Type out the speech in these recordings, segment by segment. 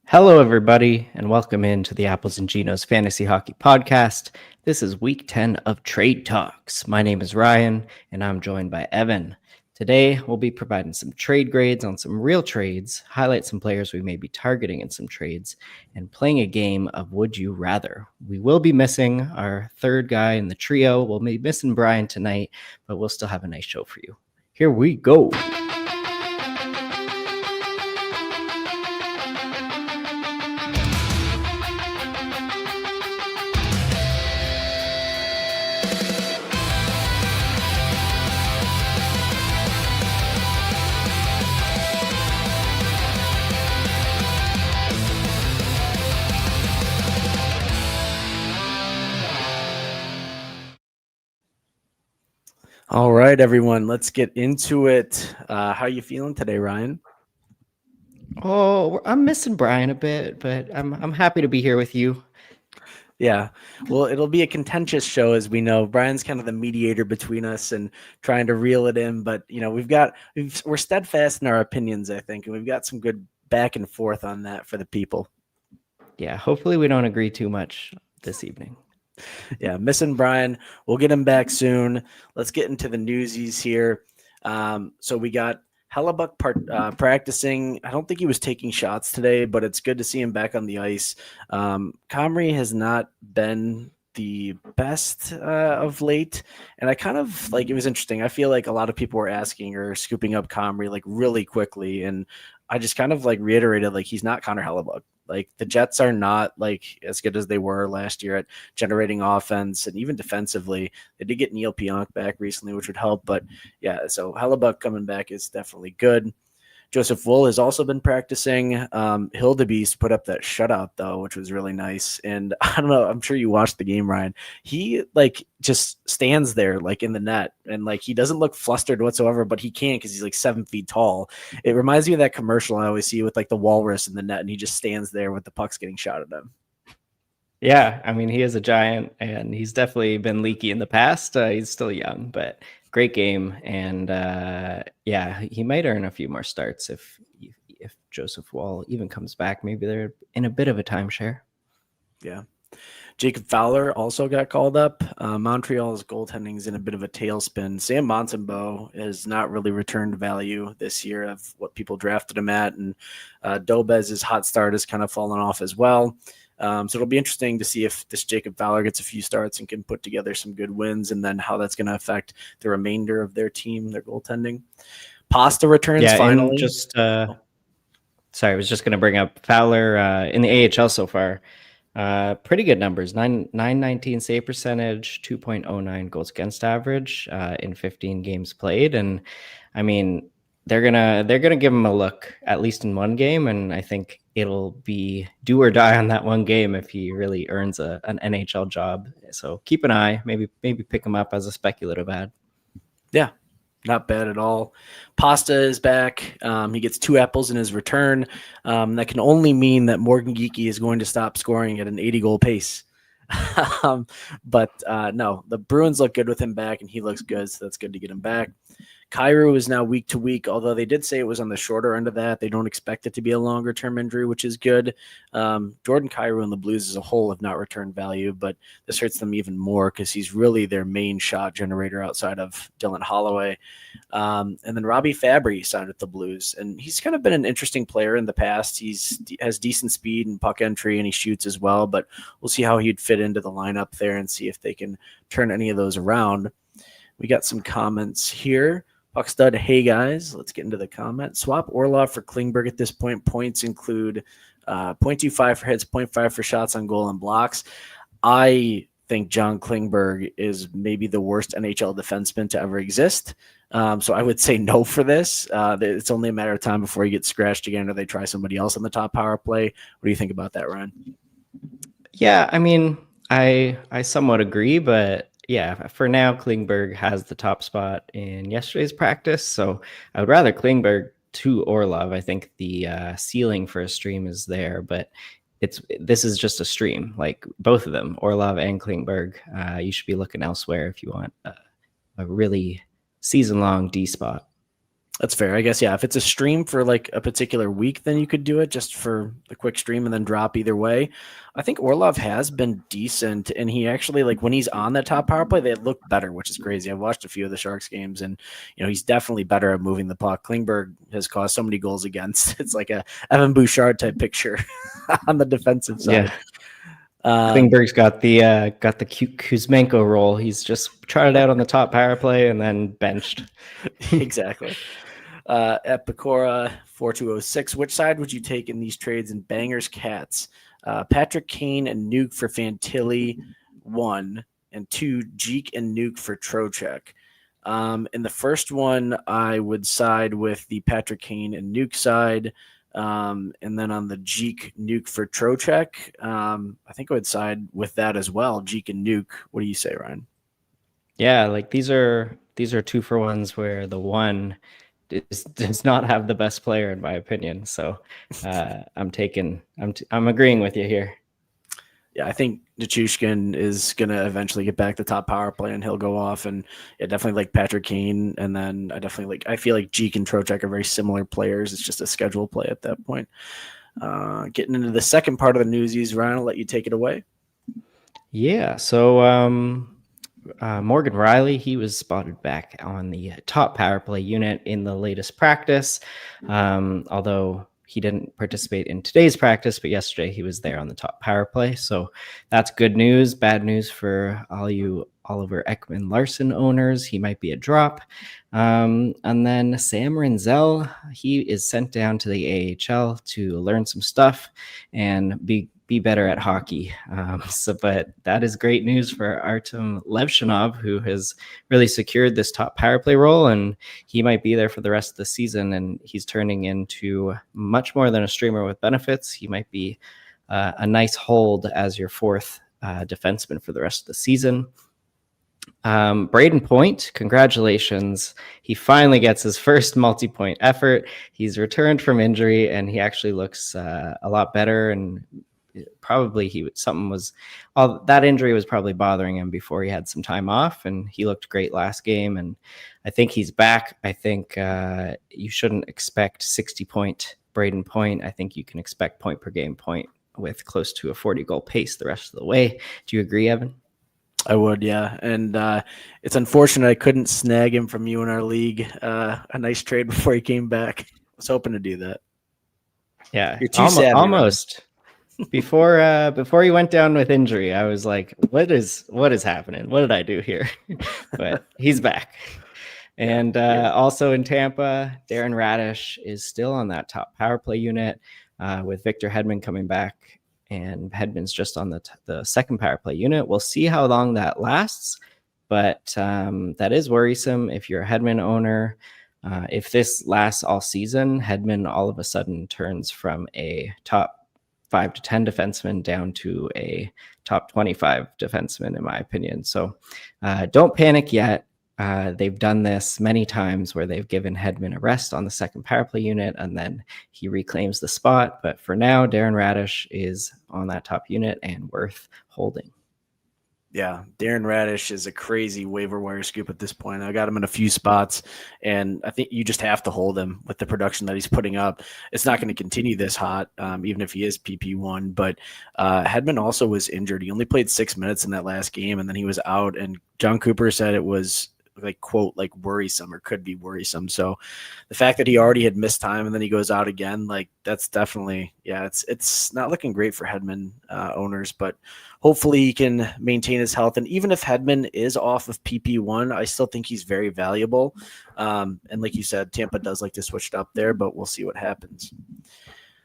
Hello, everybody, and welcome into the Apples and Genos Fantasy Hockey Podcast. This is week 10 of Trade Talks. My name is Ryan, and I'm joined by Evan. Today, we'll be providing some trade grades on some real trades, highlight some players we may be targeting in some trades, and playing a game of Would You Rather. We will be missing our third guy in the trio. We'll be missing Brian tonight, but we'll still have a nice show for you. Here we go. All right, everyone, let's get into it. How are you feeling today, Ryan? Oh, I'm missing Brian a bit, but I'm happy to be here with you. Yeah, well, it'll be a contentious show, as we know. Brian's kind of the mediator between us and trying to reel it in, but we're steadfast in our opinions, I think, and we've got some good back and forth on that for the people. Yeah, hopefully we don't agree too much this evening. Yeah, missing Brian. We'll get him back soon. Let's get into the newsies here. So we got Hellebuyck practicing. I don't think he was taking shots today, but it's good to see him back on the ice. Comrie has not been the best of late, and I kind of it was interesting. I feel like a lot of people were asking or scooping up Comrie really quickly, and I just kind of reiterated he's not Connor Hellebuyck. The Jets are not as good as they were last year at generating offense and even defensively. They did get Neil Pionk back recently, which would help. But yeah, so Hellebuyck coming back is definitely good. Joseph Woll has also been practicing. Hildebeest put up that shutout though, which was really nice. And I don't know, I'm sure you watched the game, Ryan. He just stands there in the net, and he doesn't look flustered whatsoever, but he can't because he's 7 feet tall. It reminds me of that commercial I always see with the walrus in the net, and he just stands there with the pucks getting shot at him. Yeah, I mean, he is a giant, and he's definitely been leaky in the past. He's still young, but great game. And yeah, he might earn a few more starts if Joseph Woll even comes back. Maybe they're in a bit of a timeshare. Yeah. Jacob Fowler also got called up. Montreal's goaltending is in a bit of a tailspin. Sam Montembeault has not really returned value this year of what people drafted him at, and Dobez's hot start has kind of fallen off as well. So it'll be interesting to see if this Jacob Fowler gets a few starts and can put together some good wins, and then how that's going to affect the remainder of their team, their goaltending. Pasta returns finally. Sorry, I was just going to bring up Fowler in the AHL so far. Pretty good numbers, 919 save percentage, 2.09 goals against average in 15 games played. And I mean, they're gonna give him a look at least in one game, and I think it'll be do or die on that one game if he really earns an NHL job. So keep an eye, maybe pick him up as a speculative ad. Yeah, not bad at all. Pasta is back. He gets 2 apples in his return. That can only mean that Morgan Geekie is going to stop scoring at an 80-goal pace. But no, the Bruins look good with him back, and he looks good, so that's good to get him back. Kyrou is now week to week, although they did say it was on the shorter end of that. They don't expect it to be a longer-term injury, which is good. Jordan Kyrou and the Blues as a whole have not returned value, but this hurts them even more because he's really their main shot generator outside of Dylan Holloway. And then Robbie Fabry signed with the Blues, and he's kind of been an interesting player in the past. He has decent speed and puck entry, and he shoots as well, but we'll see how he'd fit into the lineup there and see if they can turn any of those around. We got some comments here. Puckstud, hey guys, let's get into the comment. Swap Orlov for Klingberg at this point. Points include 0.25 for hits, 0.5 for shots on goal and blocks. I think John Klingberg is maybe the worst NHL defenseman to ever exist. So I would say no for this. It's only a matter of time before he gets scratched again or they try somebody else on the top power play. What do you think about that, Ryan? Yeah, I mean, I somewhat agree, but yeah, for now, Klingberg has the top spot in yesterday's practice. So I would rather Klingberg to Orlov. I think the ceiling for a stream is there, but this is just a stream, both of them, Orlov and Klingberg. You should be looking elsewhere if you want a really season-long D spot. That's fair. I guess, yeah. If it's a stream for like a particular week, then you could do it just for a quick stream and then drop either way. I think Orlov has been decent, and he actually, like, when he's on that top power play, they look better, which is crazy. I've watched a few of the Sharks games, and he's definitely better at moving the puck. Klingberg has caused so many goals against. It's like a Evan Bouchard type picture on the defensive side. Yeah. Klingberg's got the Kuzmenko role. He's just trotted out on the top power play and then benched. Exactly. At Pecora 4206, which side would you take in these trades in Bangers Cats? Patrick Kane and Nuke for Fantilli, 1, and 2, Jeek and Nuke for Trocheck. In the first one, I would side with the Patrick Kane and Nuke side. And then on the Jeek Nuke for Trocheck, I think I would side with that as well. Jeek and Nuke. What do you say, Ryan? Yeah, like these are 2-for-1s where the one does not have the best player in my opinion. So I'm agreeing with you here. Yeah, I think Nichushkin is going to eventually get back the top power play and he'll go off. And definitely like Patrick Kane. And then I feel like Jeek and Trocheck are very similar players. It's just a schedule play at that point. Getting into the second part of the Newsies, Ryan, I'll let you take it away. Yeah. So Morgan Riley, he was spotted back on the top power play unit in the latest practice. Although he didn't participate in today's practice, but yesterday he was there on the top power play. So that's good news. Bad news for all you Oliver Ekman-Larsson owners. He might be a drop. And then Sam Rinzel, he is sent down to the AHL to learn some stuff and be better at hockey. But that is great news for Artem Levshinov, who has really secured this top power play role, and he might be there for the rest of the season. And he's turning into much more than a streamer with benefits. He might be a nice hold as your fourth defenseman for the rest of the season. Braden Point, congratulations. He finally gets his first multi-point effort. He's returned from injury, and he actually looks a lot better, and probably that injury was probably bothering him before he had some time off, and he looked great last game, and I think he's back. I think you shouldn't expect 60-point Braden Point. I think you can expect point per game point with close to a 40-goal pace the rest of the way. Do you agree, Evan? I would, yeah. And it's unfortunate I couldn't snag him from you in our league. A nice trade before he came back. I was hoping to do that. Yeah, you're too savvy, almost. Before he went down with injury, I was like, what is happening? What did I do here? But he's back. And also in Tampa, Darren Radish is still on that top power play unit with Victor Hedman coming back, and Hedman's just on the second power play unit. We'll see how long that lasts, but that is worrisome if you're a Hedman owner. If this lasts all season, Hedman all of a sudden turns from a top 5 to 10 defenseman down to a top 25 defenseman, in my opinion. So don't panic yet. They've done this many times where they've given Hedman a rest on the second power play unit, and then he reclaims the spot. But for now, Darren Radish is on that top unit and worth holding. Yeah, Darren Radish is a crazy waiver wire scoop at this point. I got him in a few spots, and I think you just have to hold him with the production that he's putting up. It's not going to continue this hot, even if he is PP1. But Hedman also was injured. He only played 6 minutes in that last game, and then he was out. And John Cooper said it was like, quote, like worrisome, or could be worrisome. So the fact that he already had missed time and then he goes out again, like that's definitely, yeah, it's not looking great for Hedman owners, but hopefully he can maintain his health. And even if Hedman is off of PP1, I still think he's very valuable. And like you said, Tampa does like to switch it up there, but we'll see what happens.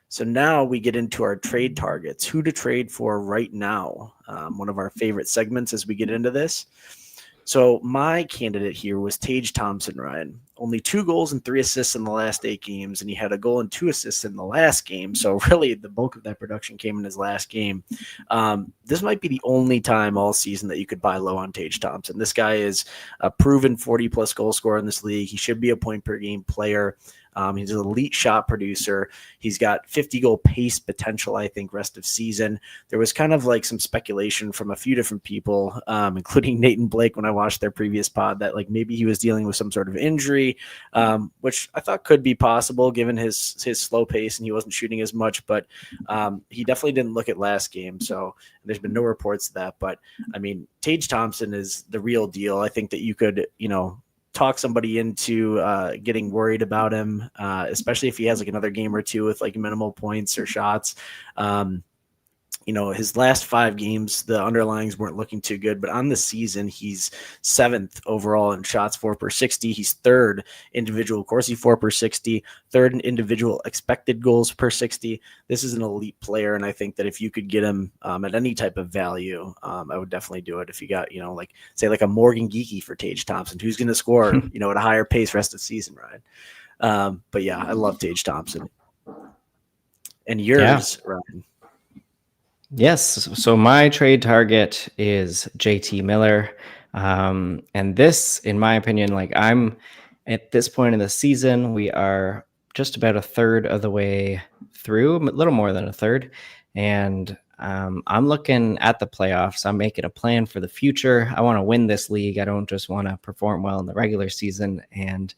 So now we get into our trade targets, who to trade for right now. One of our favorite segments as we get into this. So my candidate here was Tage Thompson, Ryan. Only 2 goals and 3 assists in the last 8 games, and he had a goal and 2 assists in the last game. So really the bulk of that production came in his last game. This might be the only time all season that you could buy low on Tage Thompson. This guy is a proven 40-plus goal scorer in this league. He should be a point-per-game player. He's an elite shot producer. He's got 50-goal pace potential, I think, rest of season. There was kind of like some speculation from a few different people, including Nate and Blake, when I watched their previous pod, that like maybe he was dealing with some sort of injury, which I thought could be possible given his slow pace and he wasn't shooting as much. But he definitely didn't look at last game. So there's been no reports of that. But I mean, Tage Thompson is the real deal. I think that you could, talk somebody into getting worried about him, especially if he has like another game or two with like minimal points or shots. His last 5 games, the underlyings weren't looking too good, but on the season, he's 7th overall in shots for per 60. He's 3rd individual Corsi for per 60, 3rd in individual expected goals per 60. This is an elite player, and I think that if you could get him at any type of value, I would definitely do it. If you got, say like a Morgan Geekie for Tage Thompson, who's going to score, at a higher pace rest of the season, right? But yeah, I love Tage Thompson. And yours, Ryan? Yes. So my trade target is JT Miller. And this, in my opinion, like I'm at this point in the season, we are just about a third of the way through, a little more than a third. And I'm looking at the playoffs. I'm making a plan for the future. I want to win this league. I don't just want to perform well in the regular season. And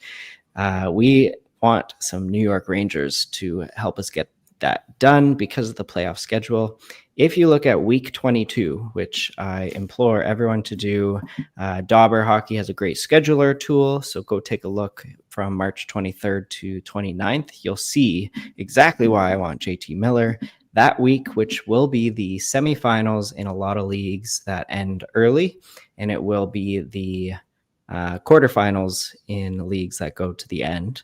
we want some New York Rangers to help us get that done because of the playoff schedule. If you look at week 22, which I implore everyone to do, Dauber Hockey has a great scheduler tool. So go take a look from March 23rd to 29th. You'll see exactly why I want JT Miller that week, which will be the semifinals in a lot of leagues that end early. And it will be the quarterfinals in leagues that go to the end.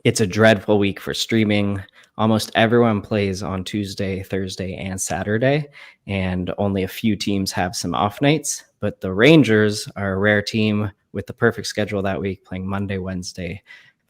It's a dreadful week for streaming. Almost everyone plays on Tuesday, Thursday, and Saturday, and only a few teams have some off nights. But the Rangers are a rare team with the perfect schedule that week, playing Monday, Wednesday,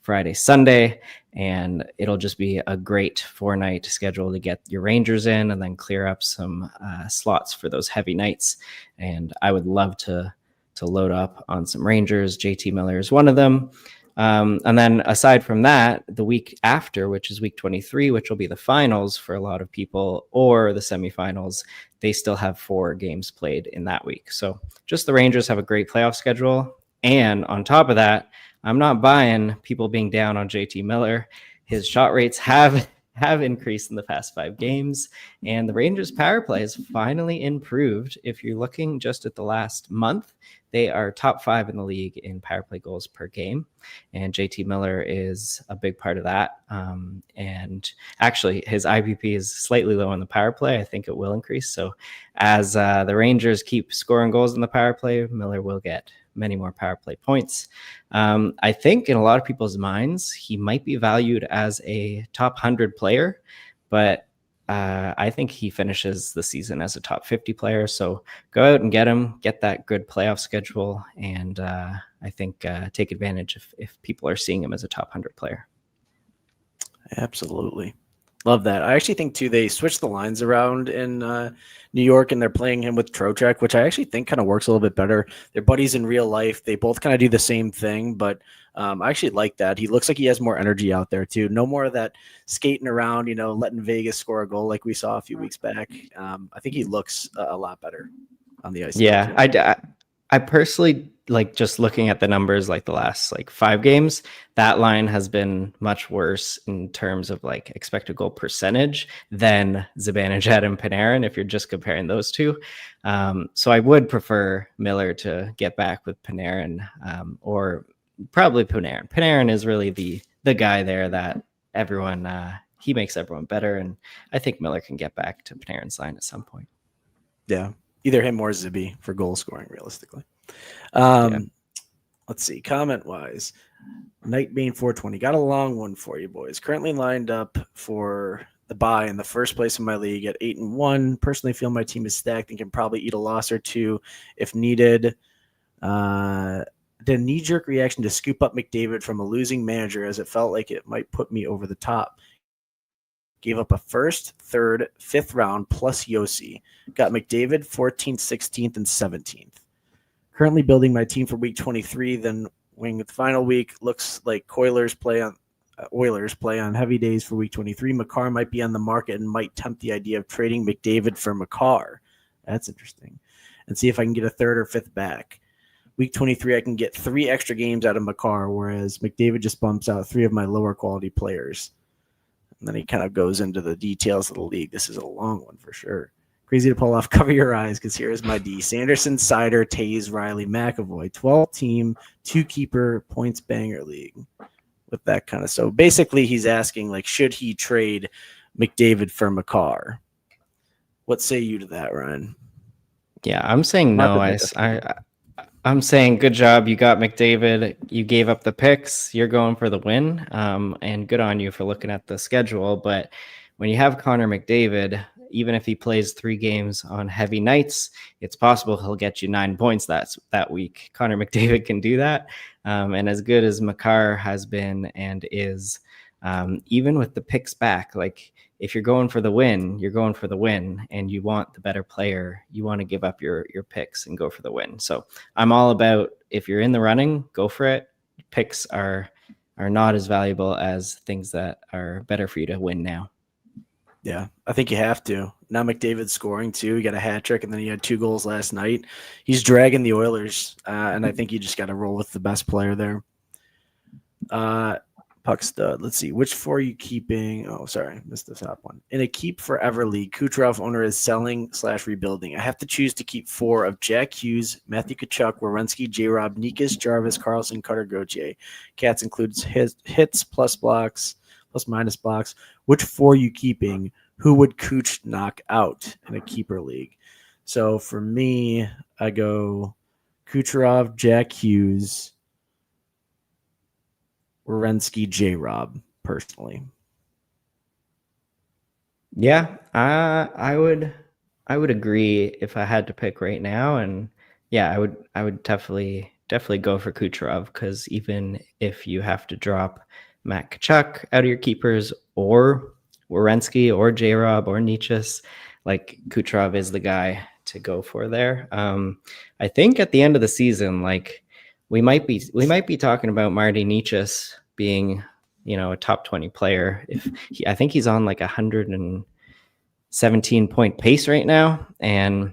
Friday, Sunday, and it'll just be a great 4-night schedule to get your Rangers in and then clear up some slots for those heavy nights. And I would love to load up on some Rangers. JT Miller is one of them. And then aside from that, the week after, which is week 23, which will be the finals for a lot of people, or the semifinals, they still have 4 games played in that week. So just the Rangers have a great playoff schedule. And on top of that, I'm not buying people being down on JT Miller. His shot rates have increased in the past 5 games, and the Rangers power play has finally improved. If you're looking just at the last month, they are top 5 in the league in power play goals per game, and JT Miller is a big part of that. And actually, his IPP is slightly low on the power play. I think it will increase. So as the Rangers keep scoring goals in the power play, Miller will get many more power play points. I think in a lot of people's minds, he might be valued as a top 100 player, but I think he finishes the season as a top 50 player. So go out and get him, get that good playoff schedule, and I think take advantage if people are seeing him as a top 100 player. Absolutely. Love that. I actually think, too, they switched the lines around in New York, and they're playing him with Trocheck, which I actually think kind of works a little bit better. They're buddies in real life. They both kind of do the same thing, but I actually like that. He looks like he has more energy out there, too. No more of that skating around, letting Vegas score a goal like we saw a few weeks back. I think he looks a lot better on the ice. Yeah, I personally like just looking at the numbers, like the last 5 games, that line has been much worse in terms of expected goal percentage than Zibanejad and Panarin, if you're just comparing those two. So I would prefer Miller to get back with Panarin, or probably Panarin. Panarin is really the guy there that everyone, he makes everyone better. And I think Miller can get back to Panarin's line at some point. Yeah. Either him or Zibby for goal scoring, realistically. Let's see. Comment-wise, Nightbane 420. Got a long one for you, boys. Currently lined up for the bye in the first place in my league at 8-1. Personally feel my team is stacked and can probably eat a loss or two if needed. The knee-jerk reaction to scoop up McDavid from a losing manager, as it felt like it might put me over the top. Gave up a 1st, 3rd, 5th round plus Yossi. Got McDavid 14th, 16th, and 17th. Currently building my team for week 23, then wing. The final week looks like Oilers play on heavy days for week 23. Makar might be on the market and might tempt the idea of trading McDavid for Makar. That's interesting. And see if I can get a third or fifth back. Week 23, I can get 3 extra games out of Makar, whereas McDavid just bumps out 3 of my lower quality players. And then he kind of goes into the details of the league. This is a long one for sure. Crazy to pull off. Cover your eyes because here's my D. Sanderson, Sider, Taze, Riley, McAvoy. 12-team, 2-keeper, points banger league. With that kind of, so basically he's asking, like, should he trade McDavid for Makar? What say you to that, Ryan? Yeah, I'm saying no. I'm saying good job. You got McDavid. You gave up the picks. You're going for the win. And good on you for looking at the schedule. But when you have Connor McDavid, even if he plays 3 games on heavy nights, it's possible he'll get you 9 points that week. Connor McDavid can do that. And as good as Makar has been and is, even with the picks back, like, if you're going for the win, you're going for the win, and you want the better player. You want to give up your picks and go for the win. So I'm all about, if you're in the running, go for it. Picks are not as valuable as things that are better for you to win now. Yeah, I think you have to. Now McDavid's scoring too. He got a hat trick, and then he had 2 goals last night. He's dragging the Oilers, and I think you just got to roll with the best player there. Puck stud. Let's see. Which 4 are you keeping? Oh, sorry. Missed the top one. In a keep forever league, Kucherov owner is selling/rebuilding. I have to choose to keep 4 of Jack Hughes, Matthew Tkachuk, Werenski, J-Rob, Nikas, Jarvis, Carlson, Cutter, Gauthier. Cats includes hits plus blocks, plus minus blocks. Which 4 are you keeping? Who would Kuch knock out in a keeper league? So for me, I go Kucherov, Jack Hughes, Werenski, J-Rob, personally. Yeah, I would agree if I had to pick right now, and yeah, I would definitely go for Kucherov, because even if you have to drop Matt Tkachuk out of your keepers, or Werenski, or J-Rob, or Nichas, like, Kucherov is the guy to go for there. I think at the end of the season, like, we might be talking about Marty Nichas being, a top 20 player. I think he's on like 117 point pace right now, and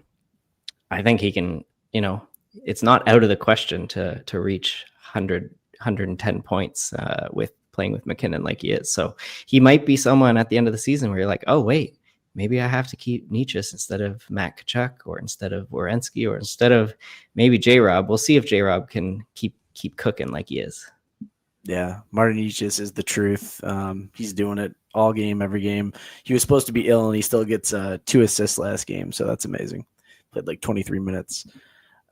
I think he can, it's not out of the question to reach 110 points with playing with McKinnon like he is. So he might be someone at the end of the season where you're like, oh wait, maybe I have to keep Nichas instead of Matt Tkachuk, or instead of Werenski, or instead of maybe J-Rob. We'll see if J-Rob can keep cooking like he is. Yeah, Martin Nichas is the truth. He's doing it all game, every game. He was supposed to be ill, and he still gets 2 assists last game, so that's amazing. Played like 23 minutes.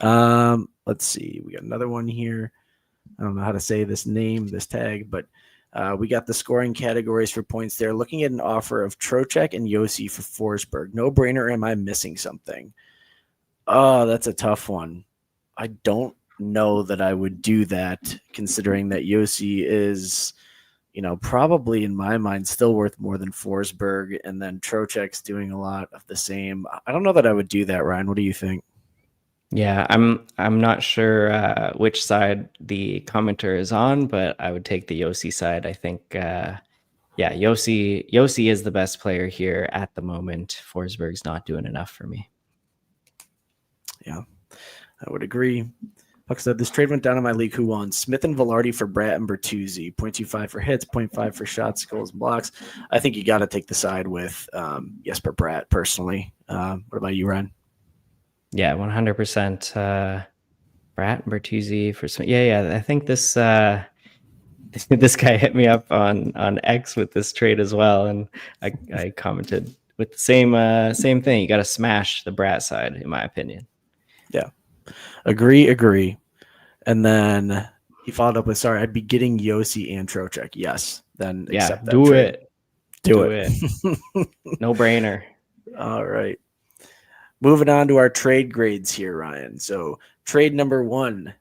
Let's see. We got another one here. I don't know how to say this tag, but we got the scoring categories for points there. Looking at an offer of Trocheck and Josi for Forsberg. No brainer, or am I missing something? Oh, that's a tough one. I don't know that I would do that, considering that Josi is, probably in my mind still worth more than Forsberg, and then Trocheck's doing a lot of the same. I don't know that I would do that, Ryan. What do you think? Yeah, I'm not sure which side the commenter is on, but I would take the Josi side. I think Josi is the best player here at the moment. Forsberg's not doing enough for me. Yeah, I would agree. Puck said, this trade went down in my league. Who won? Smith and Velarde for Bratt and Bertuzzi. 0.25 for hits, 0.5 for shots, goals, and blocks. I think you got to take the side with Jesper Bratt, personally. What about you, Ryan? Yeah, 100%. Bratt and Bertuzzi for Smith. Yeah. I think this this guy hit me up on X with this trade as well, and I commented with the same thing. You got to smash the Bratt side, in my opinion. Yeah. Agree. And then he followed up with, sorry, I'd be getting Josi and Trocheck. Yes. Then accept that. Do it. Do it. No brainer. All right. Moving on to our trade grades here, Ryan. So trade number 1,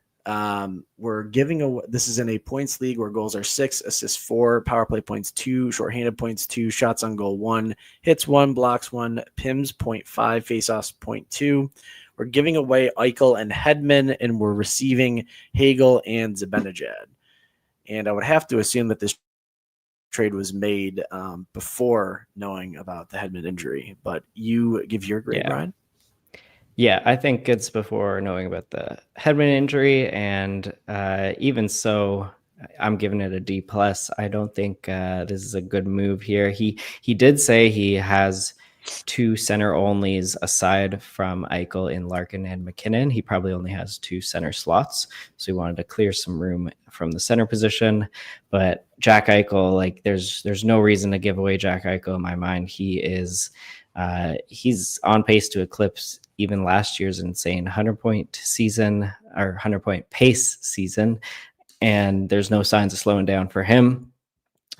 we're giving away, this is in a points league where goals are 6, assists 4, power play points 2, shorthanded points 2, shots on goal 1, hits 1, blocks 1, PIMS 0.5, faceoffs 0.2. We're giving away Eichel and Hedman, and we're receiving Hagel and Zibanejad. And I would have to assume that this trade was made before knowing about the Hedman injury. But you give your grade, Ryan? Yeah, I think it's before knowing about the Hedman injury, and even so, I'm giving it a D plus. I don't think this is a good move here. He did say he has 2 center onlys aside from Eichel in Larkin and McKinnon. He probably only has 2 center slots, so he wanted to clear some room from the center position. But Jack Eichel, like there's no reason to give away Jack Eichel in my mind. He's on pace to eclipse even last year's insane 100-point season or 100-point pace season, and there's no signs of slowing down for him.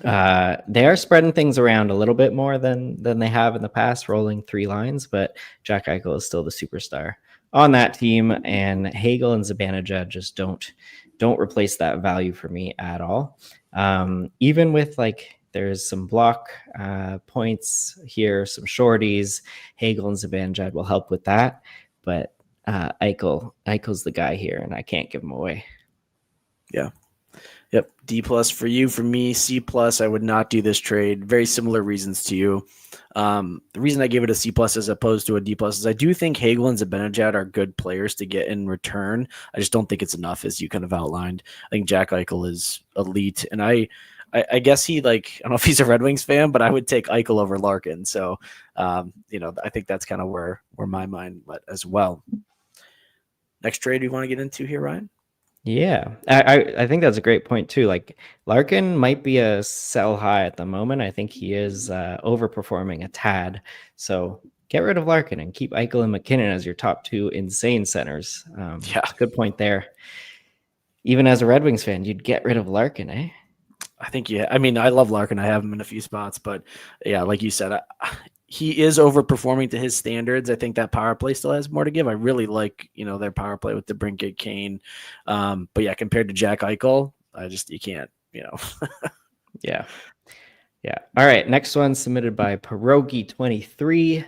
They are spreading things around a little bit more than they have in the past, rolling 3 lines, but Jack Eichel is still the superstar on that team, and Hagel and Zibanejad just don't replace that value for me at all. Even with there's some block points here, some shorties. Hagel and Zibanejad will help with that, but Eichel's the guy here, and I can't give him away. Yeah. Yep. D plus for you. For me, C plus. I would not do this trade. Very similar reasons to you. The reason I gave it a C plus as opposed to a D plus is I do think Hagel and Zibanejad are good players to get in return. I just don't think it's enough, as you kind of outlined. I think Jack Eichel is elite, and I guess I don't know if he's a Red Wings fan, but I would take Eichel over Larkin. So, I think that's kind of where my mind went as well. Next trade we want to get into here, Ryan? Yeah, I think that's a great point too. Like Larkin might be a sell high at the moment. I think he is overperforming a tad. So get rid of Larkin and keep Eichel and McKinnon as your top 2 insane centers. Good point there. Even as a Red Wings fan, you'd get rid of Larkin, eh? I think, yeah. I mean, I love Larkin. I have him in a few spots, but yeah, like you said, he is overperforming to his standards. I think that power play still has more to give. I really like, their power play with DeBrincat, Kane. But yeah, compared to Jack Eichel, you can't, Yeah. All right. Next one submitted by Pierogi23.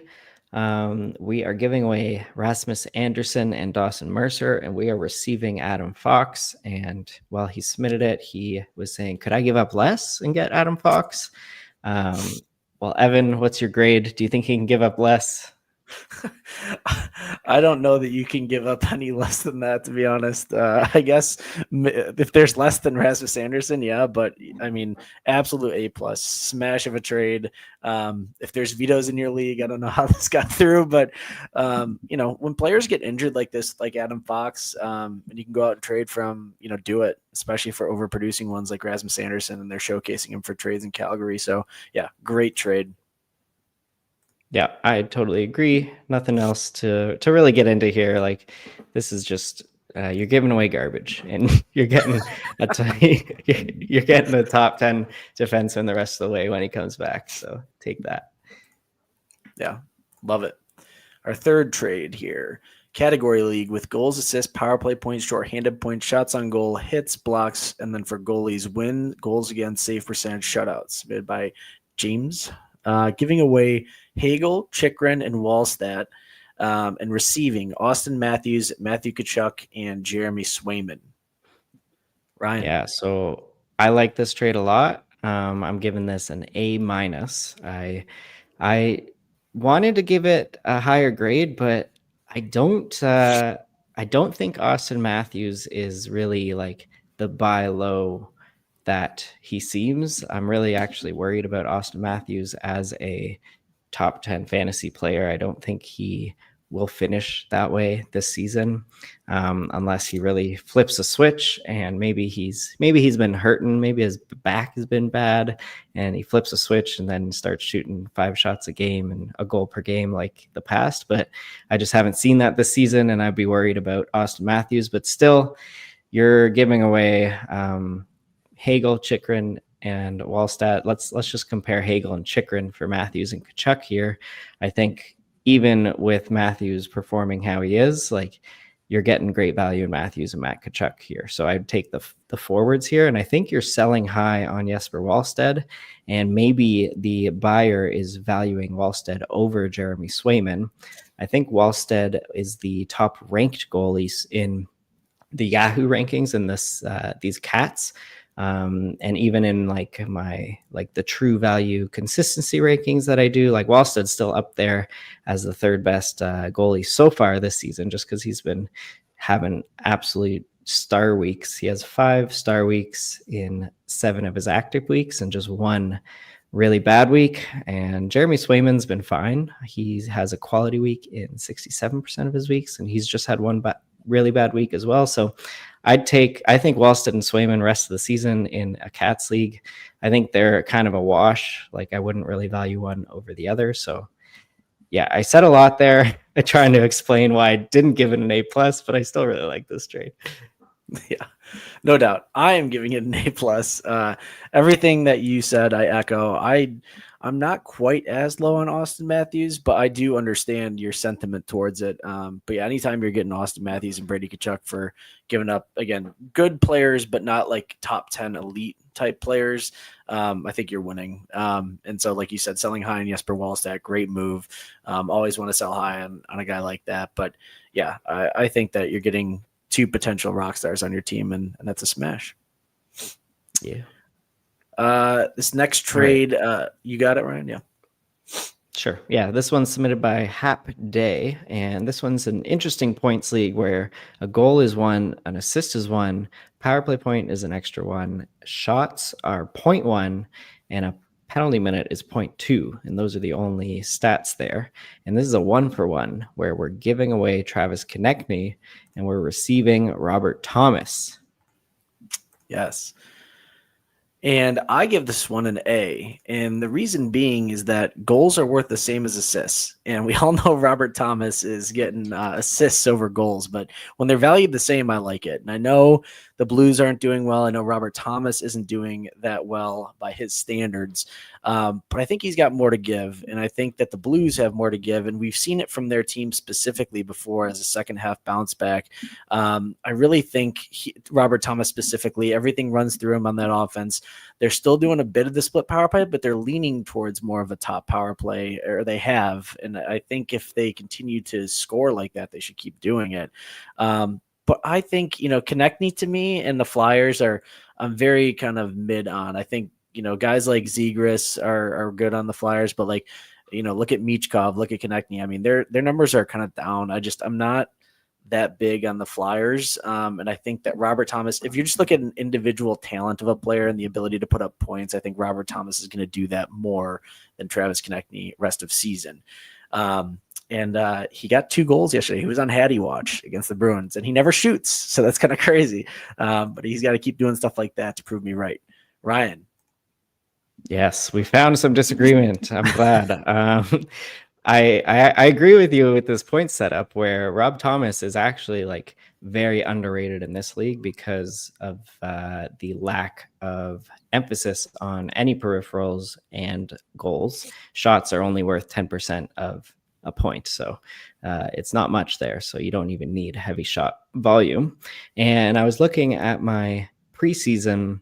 We are giving away Rasmus Anderson and Dawson Mercer, and we are receiving Adam Fox. And while he submitted it, he was saying, could I give up less and get Adam Fox? Well, Evan, what's your grade? Do you think he can give up less? I don't know that you can give up any less than that, to be honest. I guess if there's less than Rasmus Anderson, yeah, but I mean, absolute A plus, smash of a trade. If there's vetoes in your league, I don't know how this got through, but when players get injured like this, like Adam Fox, and you can go out and trade from, do it, especially for overproducing ones like Rasmus Anderson, and they're showcasing him for trades in Calgary. So yeah, great trade. Yeah, I totally agree. Nothing else to really get into here. Like, this is just you're giving away garbage, and you're getting you're getting the top 10 defenseman the rest of the way when he comes back. So take that. Yeah, love it. Our third trade here, category league with goals, assists, power play points, shorthanded points, shots on goal, hits, blocks, and then for goalies, win, goals against, save percentage, shutouts. Submitted by James. Giving away Hagel, Chychrun, and Wallstat, and receiving Austin Matthews, Matthew Tkachuk, and Jeremy Swayman. Ryan? Yeah, so I like this trade a lot. I'm giving this an A minus. I wanted to give it a higher grade, but I don't think Austin Matthews is really like the buy low that he seems. I'm really actually worried about Austin Matthews as a top 10 fantasy player. I don't think he will finish that way this season, unless he really flips a switch, and maybe he's been hurting, maybe his back has been bad, and he flips a switch and then starts shooting 5 shots a game and a goal per game like the past. But I just haven't seen that this season, and I'd be worried about Austin Matthews. But still, you're giving away Hagel, Chychrun, and Wallstat. Let's just compare Hagel and Chychrun for Matthews and Tkachuk here. I think even with Matthews performing how he is, like you're getting great value in Matthews and Matt Tkachuk here. So I'd take the forwards here, and I think you're selling high on Jesper Wallstedt, and maybe the buyer is valuing Wallstedt over Jeremy Swayman. I think Wallstedt is the top ranked goalies in the Yahoo rankings in these cats. And even in like the true value consistency rankings that I do, like Wallsted's still up there as the third best goalie so far this season, just because he's been having absolute star weeks. He has 5 star weeks in 7 of his active weeks and just 1 really bad week. And Jeremy Swayman's been fine. He has a quality week in 67% of his weeks, and he's just had 1 really bad week as well. So I think Wallstedt and Swayman rest of the season in a Cats league. I think they're kind of a wash. Like, I wouldn't really value one over the other. So yeah, I said a lot there trying to explain why I didn't give it an A+, but I still really like this trade. Yeah, no doubt. I am giving it an A+. Everything that you said, I echo. I'm not quite as low on Austin Matthews, but I do understand your sentiment towards it. But yeah, anytime you're getting Austin Matthews and Brady Tkachuk for giving up, again, good players, but not like top 10 elite type players, I think you're winning. And so, like you said, selling high on Jesper Wallstedt, great move. Always want to sell high on a guy like that. But yeah, I think that you're getting 2 potential rock stars on your team, and that's a smash. Yeah. This next trade, you got it, Ryan? Yeah. Sure. Yeah, this one's submitted by Hap Day, and this one's an interesting points league where a goal is 1, an assist is 1, power play point is an extra 1, shots are 0.1, and a penalty minute is 0.2, and those are the only stats there. And this is a 1-for-1 where we're giving away Travis Konechny and we're receiving Robert Thomas. Yes. And I give this one an A. And the reason being is that goals are worth the same as assists. And we all know Robert Thomas is getting assists over goals. But when they're valued the same, I like it. And I know the Blues aren't doing well. I know Robert Thomas isn't doing that well by his standards. But I think he's got more to give. And I think that the Blues have more to give. And we've seen it from their team specifically before as a second half bounce back. I really think Robert Thomas specifically, everything runs through him on that offense. They're still doing a bit of the split power play, but they're leaning towards more of a top power play, or they have. And I think if they continue to score like that, they should keep doing it. But I think, Konechny to me and the Flyers I'm very kind of mid on. I think, guys like Zegras are good on the Flyers, but look at Michkov, look at Konechny. I mean, their numbers are kind of down. I'm not that big on the Flyers. And I think that Robert Thomas, if you just look at an individual talent of a player and the ability to put up points, I think Robert Thomas is going to do that more than Travis Konechny rest of season. And he got 2 goals yesterday. He was on Hattie watch against the Bruins, and he never shoots. So that's kind of crazy. But he's got to keep doing stuff like that to prove me right. Ryan. Yes, we found some disagreement. I'm glad. I agree with you with this point setup where Rob Thomas is actually like very underrated in this league because of the lack of emphasis on any peripherals and goals. Shots are only worth 10% of a point, so it's not much there. So you don't even need heavy shot volume. And I was looking at my preseason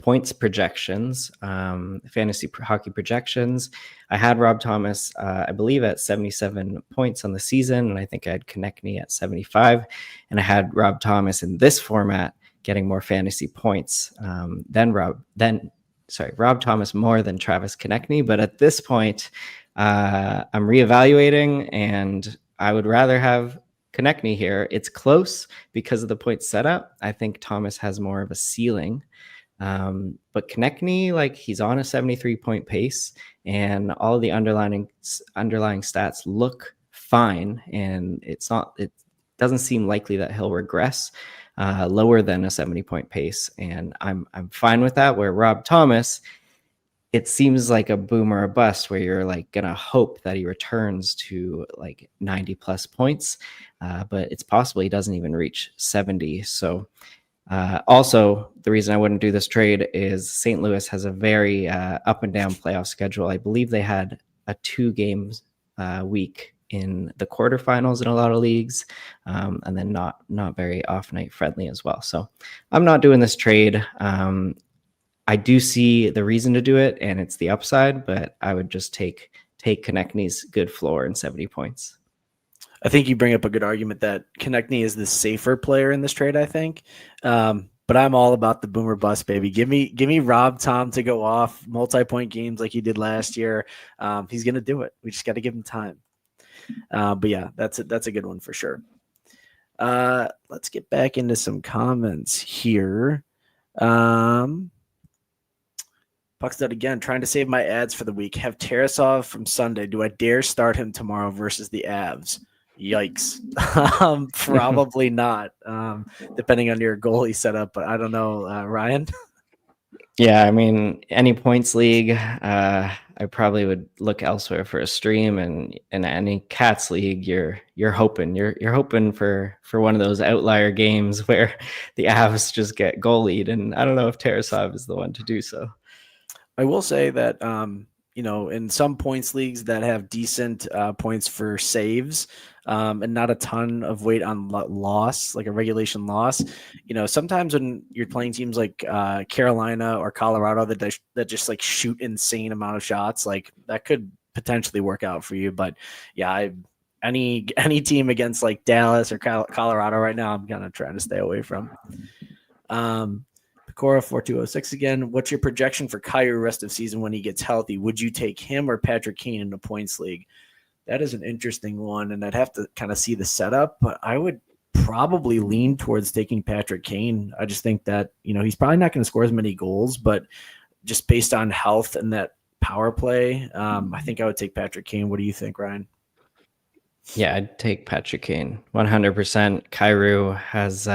points projections, fantasy hockey projections. I had Rob Thomas, I believe, at 77 points on the season, and I think I had Konechny at 75. And I had Rob Thomas in this format getting more fantasy points Rob Thomas more than Travis Konechny. But at this point, I'm reevaluating, and I would rather have Konechny here. It's close because of the point setup. I think Thomas has more of a ceiling. But Konechny, he's on a 73-point pace, and all of the underlying stats look fine, and it doesn't seem likely that he'll regress lower than a 70-point pace, and I'm fine with that. Where Rob Thomas, it seems like a boom or a bust, where you're gonna hope that he returns to 90 plus points, but it's possible he doesn't even reach 70. So. Also, the reason I wouldn't do this trade is St. Louis has a very up and down playoff schedule. I believe they had a 2 games week in the quarterfinals in a lot of leagues, and then not very off night friendly as well. So I'm not doing this trade. I do see the reason to do it, and it's the upside, but I would just take Konechny's good floor and 70 points. I think you bring up a good argument that Konechny is the safer player in this trade, I think. But I'm all about the boomer bust, baby. Give me Rob Tom to go off multi-point games like he did last year. He's going to do it. We just got to give him time. But yeah, that's a good one for sure. Let's get back into some comments here. Puckstad again, trying to save my ads for the week. Have Tarasov from Sunday. Do I dare start him tomorrow versus the Avs? Yikes. Probably not, depending on your goalie setup, but I don't know. Ryan? Yeah, I mean, any points league, I probably would look elsewhere for a stream, and in any Cats league, you're hoping for one of those outlier games where the Avs just get goalied, and I don't know if Tarasov is the one to do so. I will say that, in some points leagues that have decent points for saves and not a ton of weight on loss, like a regulation loss, sometimes when you're playing teams like Carolina or Colorado that just like shoot insane amount of shots, like that could potentially work out for you. But yeah, any team against like Dallas or Colorado right now, I'm kind of trying to stay away from. Cora 4206 again. What's your projection for Kyrou rest of season when he gets healthy? Would you take him or Patrick Kane in the points league? That is an interesting one, and I'd have to kind of see the setup, but I would probably lean towards taking Patrick Kane. I just think that, he's probably not going to score as many goals, but just based on health and that power play, I think I would take Patrick Kane. What do you think, Ryan? Yeah, I'd take Patrick Kane 100%. Kyrou has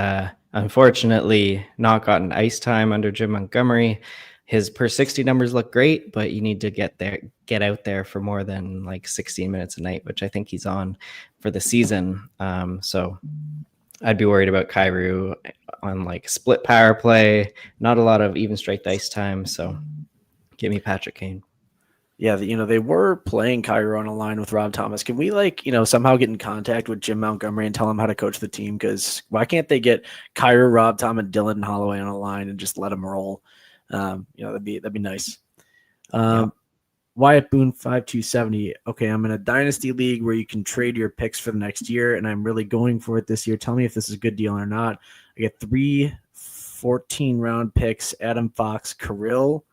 unfortunately not gotten ice time under Jim Montgomery. His per 60 numbers look great, but you need to get out there for more than like 16 minutes a night, which I think he's on for the season. So I'd be worried about Kyrou on like split power play, not a lot of even strength ice time. So give me Patrick Kane. Yeah, they were playing Kyrou on a line with Rob Thomas. Can we somehow get in contact with Jim Montgomery and tell him how to coach the team? Because why can't they get Kyrou, Rob Thomas, and Dylan Holloway on a line and just let them roll? That'd be nice. Wyatt Boone 5270. Okay, I'm in a dynasty league where you can trade your picks for the next year, and I'm really going for it this year. Tell me if this is a good deal or not. I get 3 14-round picks: Adam Fox, Kirill,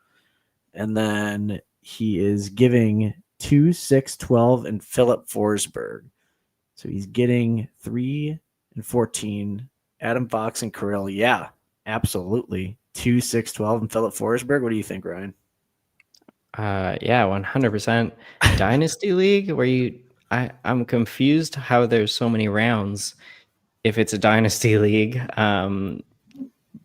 and then he is giving 2, 6, 12, and Philip Forsberg. So he's getting 3 and 14, Adam Fox and Kirill. Yeah, absolutely. 2, 6, 12, and Philip Forsberg. What do you think, Ryan? Yeah, 100%. Dynasty League, where I'm confused how there's so many rounds if it's a Dynasty League.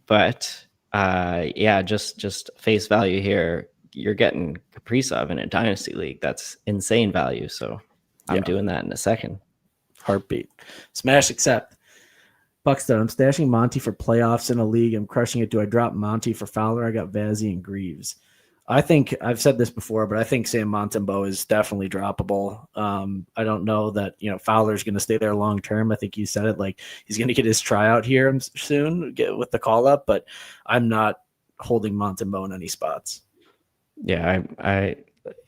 But yeah, just face value here. You're getting Kaprizov in a Dynasty League. That's insane value. So I'm doing that in a second. Heartbeat. Smash accept. Buxton, I'm stashing Monty for playoffs in a league. I'm crushing it. Do I drop Monty for Fowler? I got Vazzy and Greaves. I think I've said this before, but I think Sam Montembeault is definitely droppable. I don't know that, Fowler's going to stay there long term. I think you said it, like he's going to get his tryout here soon with the call up, but I'm not holding Montembeault in any spots. Yeah,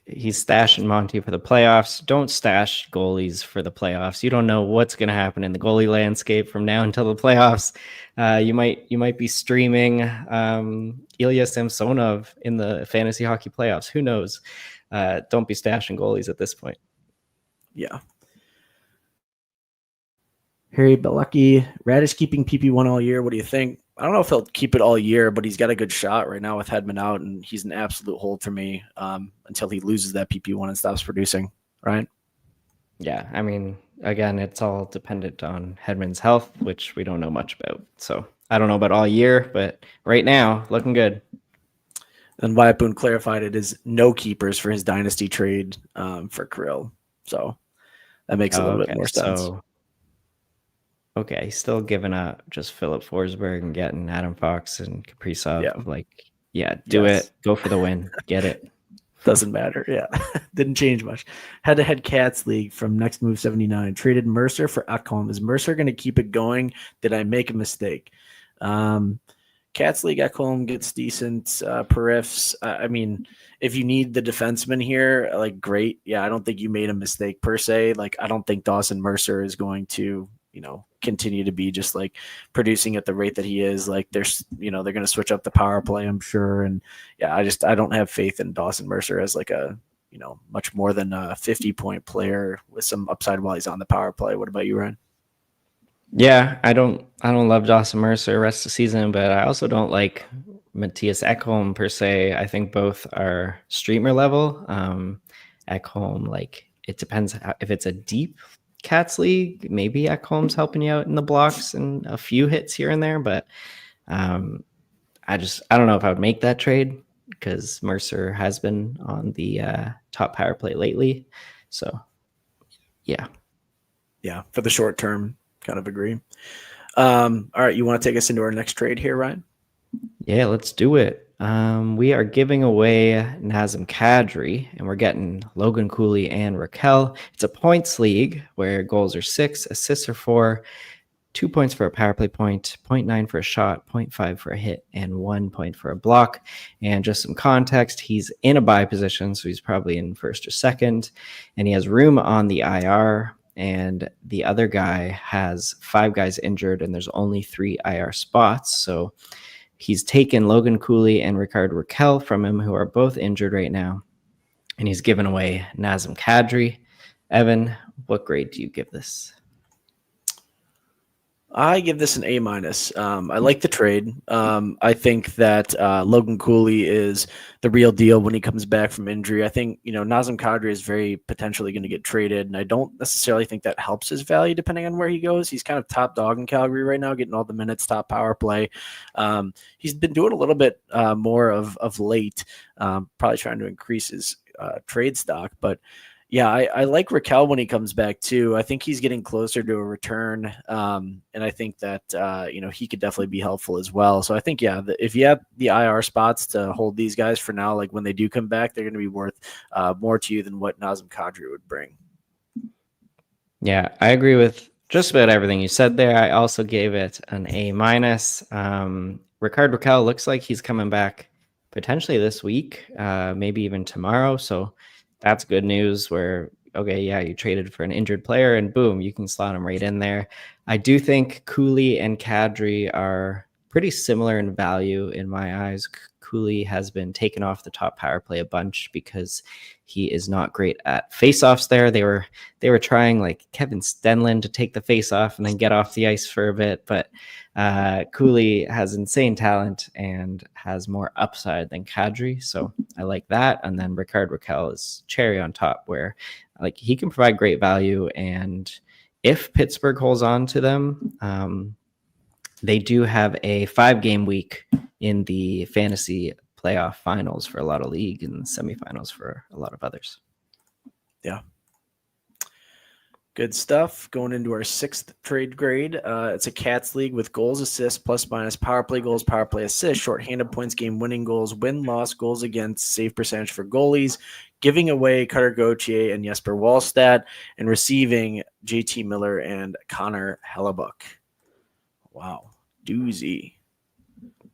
he's stashing Monty for the playoffs. Don't stash goalies for the playoffs. You don't know what's going to happen in the goalie landscape from now until the playoffs. You might be streaming Ilya Samsonov in the fantasy hockey playoffs. Who knows? Don't be stashing goalies at this point. Yeah. Harry Belucky, Radish keeping PP1 all year. What do you think? I don't know if he'll keep it all year, but he's got a good shot right now with Hedman out, and he's an absolute hold for me until he loses that PP1 and stops producing. Right? Yeah, I mean, again, it's all dependent on Hedman's health, which we don't know much about. So I don't know about all year, but right now, looking good. And Wyatt Boone clarified it is no keepers for his dynasty trade for Kirill. So that makes a little bit more sense. Okay, he's still giving up just Philip Forsberg and getting Adam Fox and Kaprizov. Yeah. Do it. Go for the win. Get it. Doesn't matter. Yeah. Didn't change much. Head-to-head Cats League from Next Move 79. Traded Mercer for Ekholm. Is Mercer going to keep it going? Did I make a mistake? Cats League Ekholm gets decent periffs. I mean, if you need the defenseman here, like, great. Yeah, I don't think you made a mistake per se. Like, I don't think Dawson Mercer is going to, continue to be just like producing at the rate that he is. Like, there's, they're going to switch up the power play, I'm sure. And yeah, I don't have faith in Dawson Mercer as like a, much more than a 50-point player with some upside while he's on the power play. What about you, Ryan? Yeah, I don't love Dawson Mercer rest of the season, but I also don't like Matthias Ekholm per se. I think both are streamer level. Ekholm, like, it depends if it's a deep Cats league, maybe Ekholm's helping you out in the blocks and a few hits here and there, but I don't know if I would make that trade because Mercer has been on the top power play lately. So yeah, for the short term, kind of agree. All right, you want to take us into our next trade here, Ryan? Yeah, let's do it. We are giving away Nazem Kadri, and we're getting Logan Cooley and Raquel. It's a points league where goals are 6, assists are 4, 2 points for a power play point, 0.9 for a shot, 0.5 for a hit, and 1 point for a block. And just some context, he's in a bye position, so he's probably in first or second, and he has room on the IR. And the other guy has 5 guys injured, and there's only 3 IR spots. So he's taken Logan Cooley and Rickard Raquel from him, who are both injured right now. And he's given away Nazem Kadri. Evan, what grade do you give this? I give this an A-. I like the trade. I think that Logan Cooley is the real deal when he comes back from injury. I think, Nazem Kadri is very potentially going to get traded, and I don't necessarily think that helps his value depending on where he goes. He's kind of top dog in Calgary right now, getting all the minutes, top power play. He's been doing a little bit more of late, probably trying to increase his trade stock, but yeah, I like Raquel when he comes back too. I think he's getting closer to a return, and I think that he could definitely be helpful as well. So I think if you have the IR spots to hold these guys for now, like when they do come back, they're going to be worth more to you than what Nazem Kadri would bring. Yeah, I agree with just about everything you said there. I also gave it an A-. Rickard Raquel looks like he's coming back potentially this week, maybe even tomorrow. So that's good news where, okay, yeah, you traded for an injured player and boom, you can slot him right in there. I do think Cooley and Kadri are pretty similar in value in my eyes. Cooley has been taken off the top power play a bunch because he is not great at faceoffs there. They were trying like Kevin Stenlund to take the faceoff and then get off the ice for a bit, but Cooley has insane talent and has more upside than Kadri, so I like that. And then Rickard Raquel is cherry on top, where like he can provide great value, and if Pittsburgh holds on to them, they do have a 5-game week in the fantasy playoff finals for a lot of league and semifinals for a lot of others. Yeah. Good stuff. Going into our 6th trade grade. It's a Cats league with goals, assists, plus minus, power play goals, power play assists, shorthanded points, game winning goals, win-loss, goals against, save percentage for goalies, giving away Cutter Gauthier and Jesper Wallstedt, and receiving JT Miller and Connor Hellebuck. Wow. Doozy.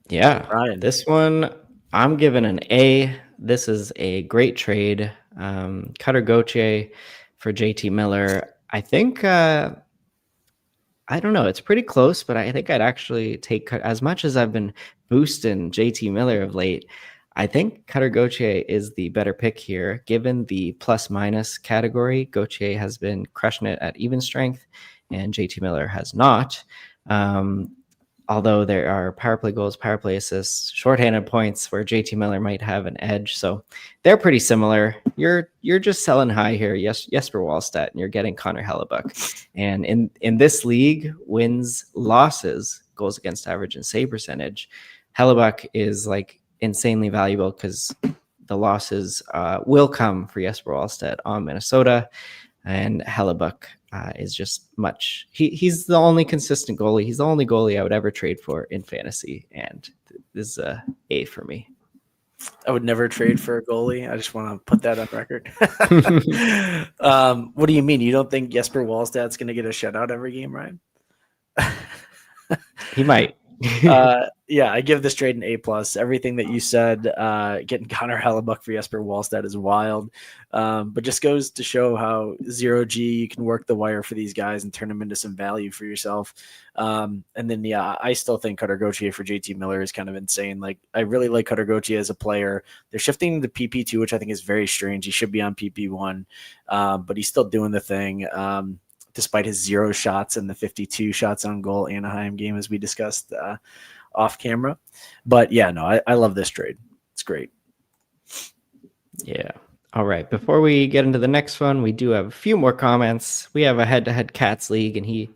Yeah. Ryan. This one, I'm giving an A. This is a great trade. Cutter Gauthier for JT Miller. I think, I don't know, it's pretty close, but I think I'd actually take, as much as I've been boosting JT Miller of late, I think Cutter Gauthier is the better pick here. Given the plus minus category, Gauthier has been crushing it at even strength, and JT Miller has not. Although there are power play goals, power play assists, shorthanded points where JT Miller might have an edge. So they're pretty similar. You're just selling high here. Yes, Jesper Wallstedt, and you're getting Connor Hellebuck. And in this league, wins, losses, goals against average, and save percentage, Hellebuck is like insanely valuable because the losses will come for Jesper Wallstedt on Minnesota, and Hellebuck is just much. He's the only consistent goalie. He's the only goalie I would ever trade for in fantasy, and this is a A for me. I would never trade for a goalie. I just want to put that on record. What do you mean? You don't think Jesper Wallstedt's going to get a shutout every game, Ryan? He might. Yeah, I give this trade an A+. Everything that you said, getting Connor Hellebuck for Jesper Wallstedt is wild, but just goes to show how 0G you can work the wire for these guys and turn them into some value for yourself. And then, yeah, I still think Cutter Gauthier for JT Miller is kind of insane. Like, I really like Cutter Gauthier as a player. They're shifting to PP2, which I think is very strange. He should be on PP1, but he's still doing the thing. Despite his 0 shots in the 52 shots on goal Anaheim game, as we discussed off camera. But yeah, no, I love this trade. It's great. Yeah. All right. Before we get into the next one, we do have a few more comments. We have a head-to-head Cats league, and we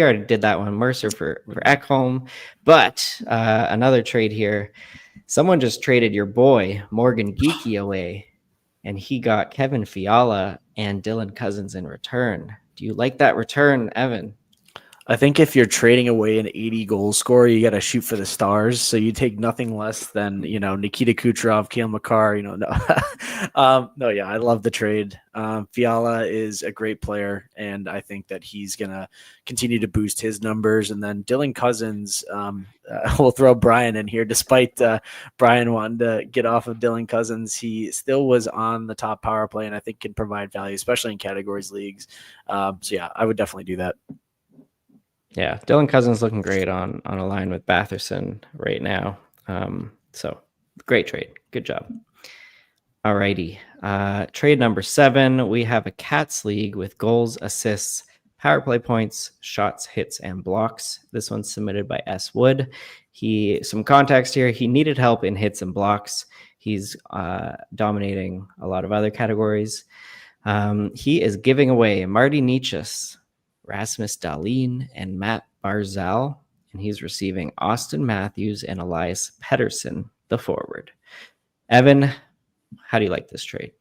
already did that one, Mercer for Ekholm. But another trade here. Someone just traded your boy Morgan Geekie away, and he got Kevin Fiala and Dylan Cousins in return. Do you like that return, Evan? I think if you're trading away an 80 goal scorer, you got to shoot for the stars. So you take nothing less than, Nikita Kucherov, Cale Makar, no. No, yeah, I love the trade. Fiala is a great player, and I think that he's going to continue to boost his numbers. And then Dylan Cousins, we'll throw Brian in here. Despite Brian wanting to get off of Dylan Cousins, he still was on the top power play, and I think can provide value, especially in categories leagues. So yeah, I would definitely do that. Yeah, Dylan Cousins looking great on a line with Batherson right now. So great trade. Good job. All righty. Trade number 7. We have a Cats league with goals, assists, power play points, shots, hits, and blocks. This one's submitted by S. Wood. Some context here. He needed help in hits and blocks. He's dominating a lot of other categories. He is giving away Marty Necas, Rasmus Dahlin, and Matt Barzal, and he's receiving Austin Matthews and Elias Pettersson, the forward. Evan, how do you like this trade?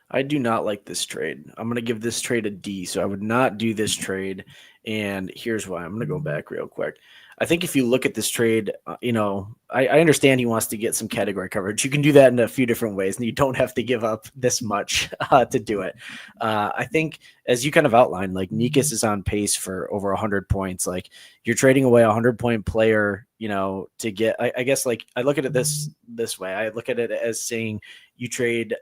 I do not like this trade. I'm going to give this trade a D, so I would not do this trade, and here's why. I'm going to go back real quick. I think if you look at this trade, I understand he wants to get some category coverage. You can do that in a few different ways, and you don't have to give up this much to do it. I think, as you kind of outlined, like Necas is on pace for over 100 points. Like, you're trading away a 100-point player, to get. I guess, like, I look at it this way. I look at it as saying you trade.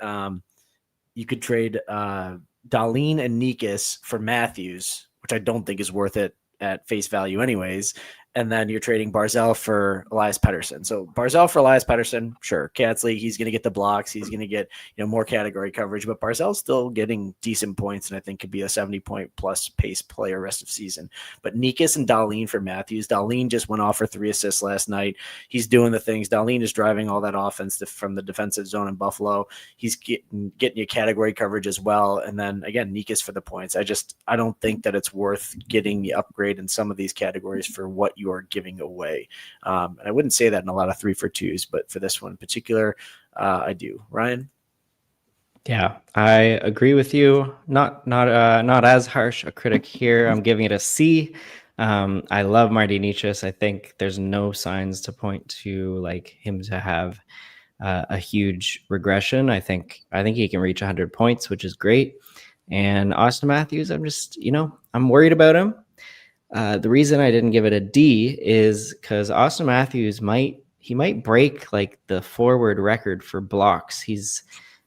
You could trade Dahlin and Necas for Matthews, which I don't think is worth it at face value, anyways. And then you're trading Barzal for Elias Pettersson. So Barzal for Elias Pettersson, sure. Cats League, he's going to get the blocks. He's going to get more category coverage. But Barzal's still getting decent points, and I think could be a 70-point plus pace player rest of season. But Necas and Dahlin for Matthews. Dahlin just went off for 3 assists last night. He's doing the things. Dahlin is driving all that offense from the defensive zone in Buffalo. He's getting you category coverage as well. And then, again, Necas for the points. I don't think that it's worth getting the upgrade in some of these categories for what you are giving away. And I wouldn't say that in a lot of 3-for-2s, but for this one in particular, I do. Ryan? Yeah, I agree with you. Not as harsh a critic here. I'm giving it a C. I love Marty Necas. I think there's no signs to point to like him to have a huge regression. I think he can reach 100 points, which is great. And Austin Matthews, I'm worried about him. The reason I didn't give it a D is because Austin Matthews might break like the forward record for blocks. He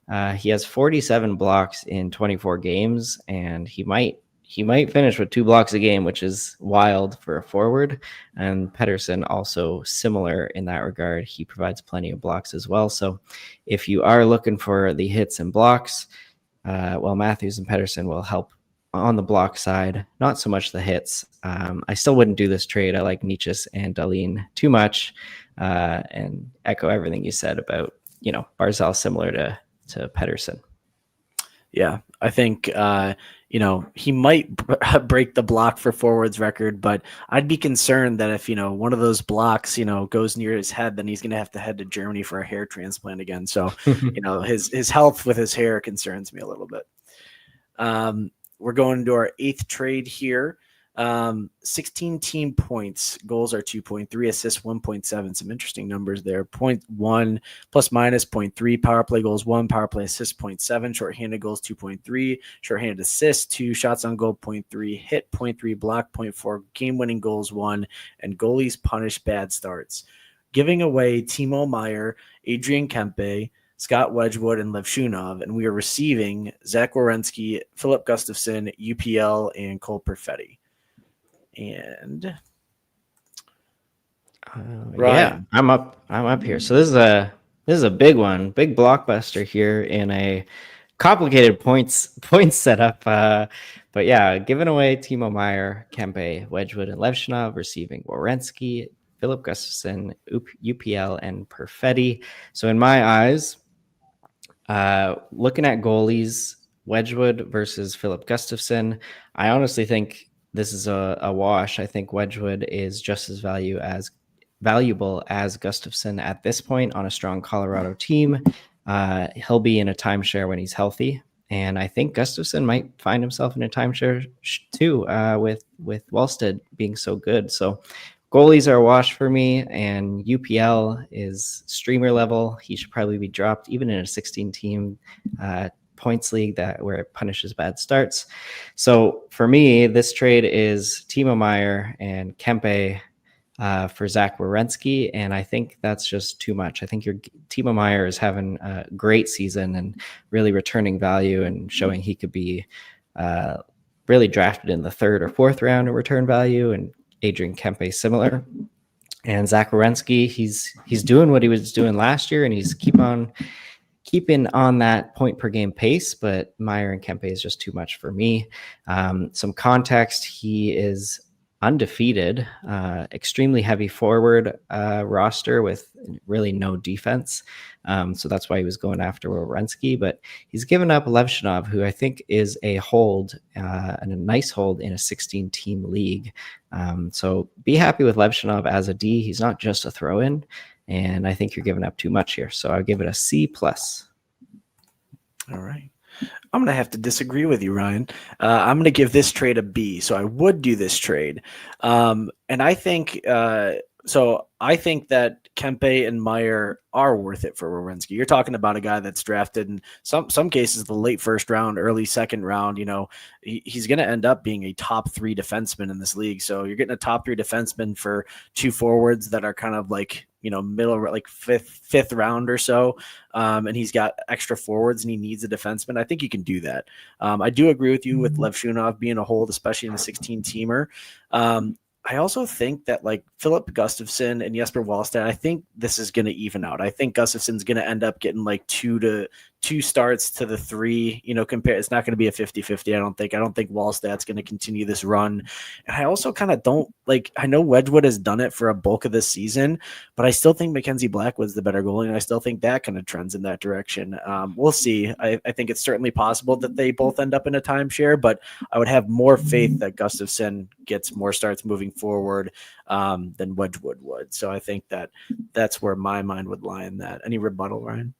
has 47 blocks in 24 games, and he might finish with 2 blocks a game, which is wild for a forward. And Pettersson also similar in that regard. He provides plenty of blocks as well. So if you are looking for the hits and blocks, Matthews and Pettersson will help on the block side, not so much the hits. I still wouldn't do this trade. I like Necas and Dahlin too much, and echo everything you said about Barzal similar to Pettersson. Yeah, I think he might break the block for forwards record, but I'd be concerned that if one of those blocks goes near his head, then he's going to have to head to Germany for a hair transplant again. So his health with his hair concerns me a little bit. We're going to our 8th trade here. 16 team points. Goals are 2.3, assists 1.7. Some interesting numbers there. 0.1 plus minus 0.3. Power play goals 1, power play assists 0.7. Shorthanded goals 2.3. Shorthanded assists 2. Shots on goal 0.3. Hit 0.3. Block 0.4. Game winning goals 1. And goalies punish bad starts. Giving away Timo Meier, Adrian Kempe, Scott Wedgwood, and Lev Shunov, and we are receiving Zach Werenski, Philip Gustafson, UPL, and Cole Perfetti. And Yeah, Ryan. I'm up here. So this is a big one, big blockbuster here in a complicated points setup. But yeah, giving away Timo Meier, Kempe, Wedgwood, and Levshinov, receiving Werenski, Philip Gustafson, UPL, and Perfetti. So in my eyes, looking at goalies, Wedgwood versus Philip Gustafson, I honestly think this is a wash. I think Wedgwood is just as valuable as Gustafson at this point on a strong Colorado team. He'll be in a timeshare when he's healthy, and I think Gustafson might find himself in a timeshare too, with Wallstead being so good. So goalies are a wash for me, and UPL is streamer level. He should probably be dropped even in a 16 team points league where it punishes bad starts. So for me, this trade is Timo Meier and Kempe for Zach Werenski, and I think that's just too much. I think Timo Meier is having a great season and really returning value and showing he could be really drafted in the 3rd or 4th round in return value, and Adrian Kempe similar. And Zach Werenski, he's doing what he was doing last year, and he's keeping on that point per game pace, but Meier and Kempe is just too much for me. Some context, he is undefeated, extremely heavy forward roster with really no defense. So that's why he was going after Werenski, but he's given up Levshinov, who I think is a hold and a nice hold in a 16 team league. So be happy with Levshinov as a D. He's not just a throw in. And I think you're giving up too much here. So I'll give it a C+. All right. I'm going to have to disagree with you, Ryan. I'm going to give this trade a B. So I would do this trade. And I think I think that Kempe and Meier are worth it for Werenski. You're talking about a guy that's drafted in some cases the late 1st round, early 2nd round. He's going to end up being a top 3 defenseman in this league. So you're getting a top 3 defenseman for 2 forwards that are kind of like, middle, like fifth round or so. And he's got extra forwards and he needs a defenseman. I think you can do that. I do agree with you with Lev Shunov being a hold, especially in a 16 teamer. I also think that like Philip Gustafson and Jesper Wallstedt, I think this is going to even out. I think Gustafson's going to end up getting like 2 starts to the 3, compare. It's not going to be a 50-50. I don't think Wallstedt's going to continue this run. And I also kind of don't I know Wedgwood has done it for a bulk of this season, but I still think Mackenzie Blackwood's the better goalie. And I still think that kind of trends in that direction. We'll see. I think it's certainly possible that they both end up in a timeshare, but I would have more faith that Gustafson gets more starts moving forward than Wedgwood would. So I think that's where my mind would lie in that. Any rebuttal, Ryan?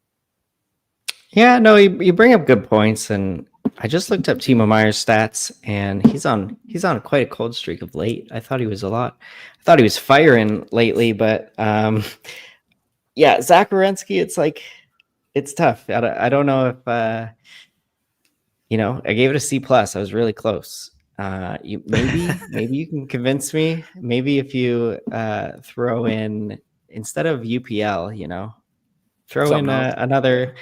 Yeah, no, you bring up good points, and I just looked up Timo Meier's stats, and he's on quite a cold streak of late. I thought he was firing lately, but yeah, Zach Werenski, it's tough. I don't know if I gave it a C+. I was really close. Maybe you can convince me. Maybe if you throw in, instead of UPL, throw in another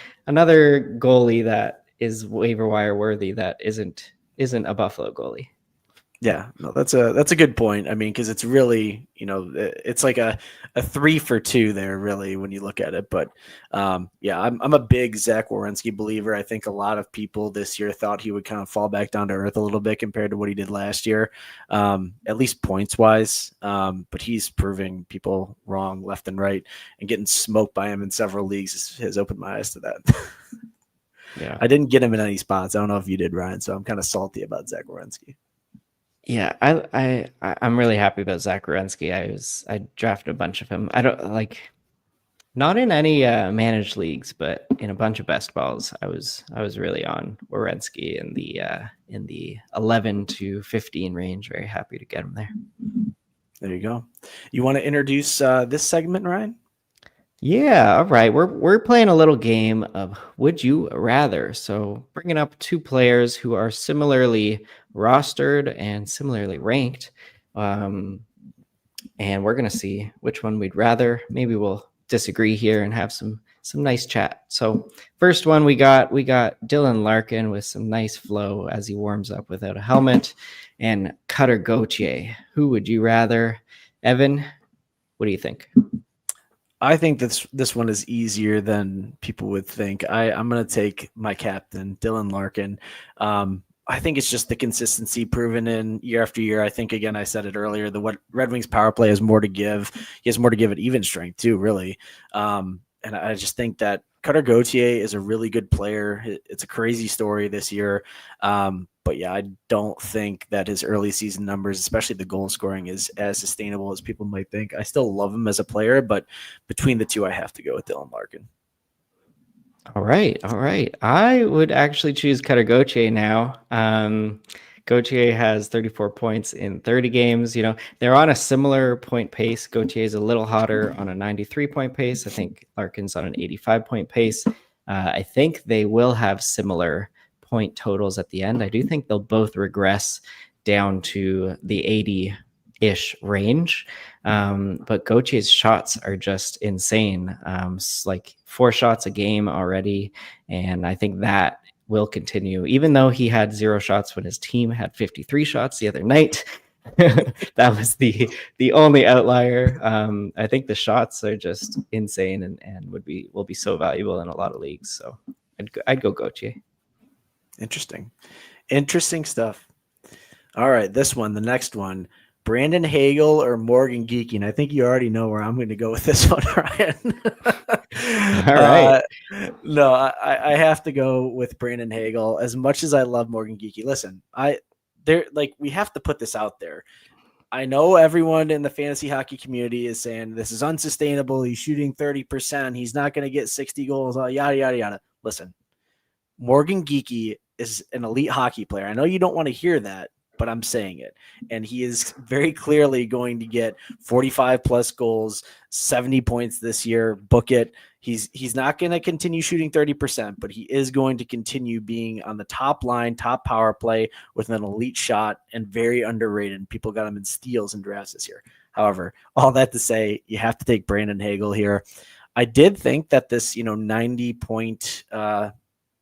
goalie that is waiver wire worthy that isn't a Buffalo goalie. Yeah, no, that's a good point. I mean, because it's really, it's like a 3 for 2 there, really, when you look at it. But yeah, I'm a big Zach Werenski believer. I think a lot of people this year thought he would kind of fall back down to earth a little bit compared to what he did last year, at least points wise. But he's proving people wrong left and right, and getting smoked by him in several leagues has opened my eyes to that. Yeah, I didn't get him in any spots. I don't know if you did, Ryan. So I'm kind of salty about Zach Werenski. Yeah, I'm really happy about Zach Werenski. I drafted a bunch of him. I don't Not in any managed leagues, but in a bunch of best balls, I was really on Werenski in the 11 to 15 range. Very happy to get him there. There you go. You want to introduce this segment, Ryan? Yeah, all right. We're playing a little game of Would You Rather. So bringing up two players who are similarly rostered and similarly ranked, and we're gonna see which one we'd rather. Maybe we'll disagree here and have some nice chat. So first one we got Dylan Larkin with some nice flow as he warms up without a helmet, and Cutter Gauthier. Who would you rather? Evan, what do you think? I think this one is easier than people would think. I'm going to take my captain, Dylan Larkin. I think it's just the consistency proven in year after year. I think, again, I said it earlier, the Red Wings power play has more to give. He has more to give at even strength too, really. And I just think that Cutter Gauthier is a really good player. It's a crazy story this year. But yeah, I don't think that his early season numbers, especially the goal scoring, is as sustainable as people might think. I still love him as a player, but between the two, I have to go with Dylan Larkin. All right. I would actually choose Cutter Gauthier now. Gauthier has 34 points in 30 games. You know, they're on a similar point pace. Gauthier is a little hotter on a 93-point pace. I think Larkin's on an 85-point pace. I think they will have similar point totals at the end. I do think they'll both regress down to the 80-ish range. But Gauthier's shots are just insane. Like 4 shots a game already. And I think that will continue, even though he had 0 shots when his team had 53 shots the other night. That was the only outlier. I think the shots are just insane and will be so valuable in a lot of leagues. So I'd go Gauthier. Interesting stuff. All right, the next one. Brandon Hagel or Morgan Geekie? And I think you already know where I'm going to go with this one, Ryan. All right. No, I have to go with Brandon Hagel. As much as I love Morgan Geekie, listen, we have to put this out there. I know everyone in the fantasy hockey community is saying this is unsustainable. He's shooting 30%. He's not going to get 60 goals. Yada yada yada. Listen, Morgan Geekie is an elite hockey player. I know you don't want to hear that, but I'm saying it. And he is very clearly going to get 45 plus goals, 70 points this year. Book it. He's not going to continue shooting 30%, but he is going to continue being on the top line, top power play with an elite shot and very underrated. People got him in steals and drafts this year. However, all that to say, you have to take Brandon Hagel here. I did think that this, 90-point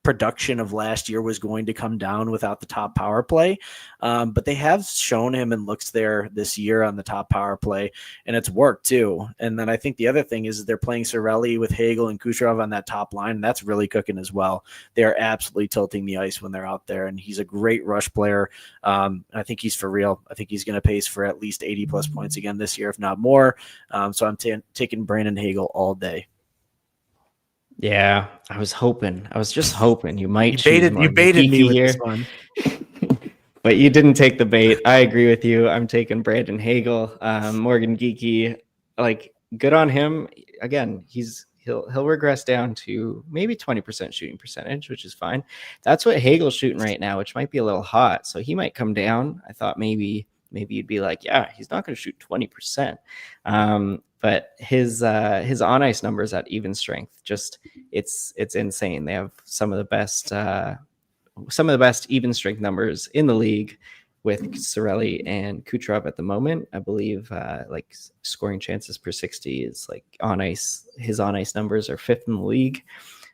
production of last year was going to come down without the top power play. But they have shown him in looks there this year on the top power play, and it's worked too. And then I think the other thing is they're playing Cirelli with Hagel and Kucherov on that top line. And that's really cooking as well. They're absolutely tilting the ice when they're out there, and he's a great rush player. I think he's for real. I think he's going to pace for at least 80 plus points again this year, if not more. So I'm taking Brandon Hagel all day. Yeah, I was just hoping you might you baited me with here. This one. But you didn't take the bait. I agree with you. I'm taking Brandon Hagel. Morgan Geekie, good on him. Again, he'll regress down to maybe 20% shooting percentage, which is fine. That's what Hagel's shooting right now, which might be a little hot. So he might come down. I thought maybe you'd be like, yeah, he's not going to shoot 20%. But his on ice numbers at even strength, just it's insane. They have some of the best even strength numbers in the league with Cirelli and Kucherov at the moment. I believe scoring chances per 60 is on ice. His on ice numbers are 5th in the league.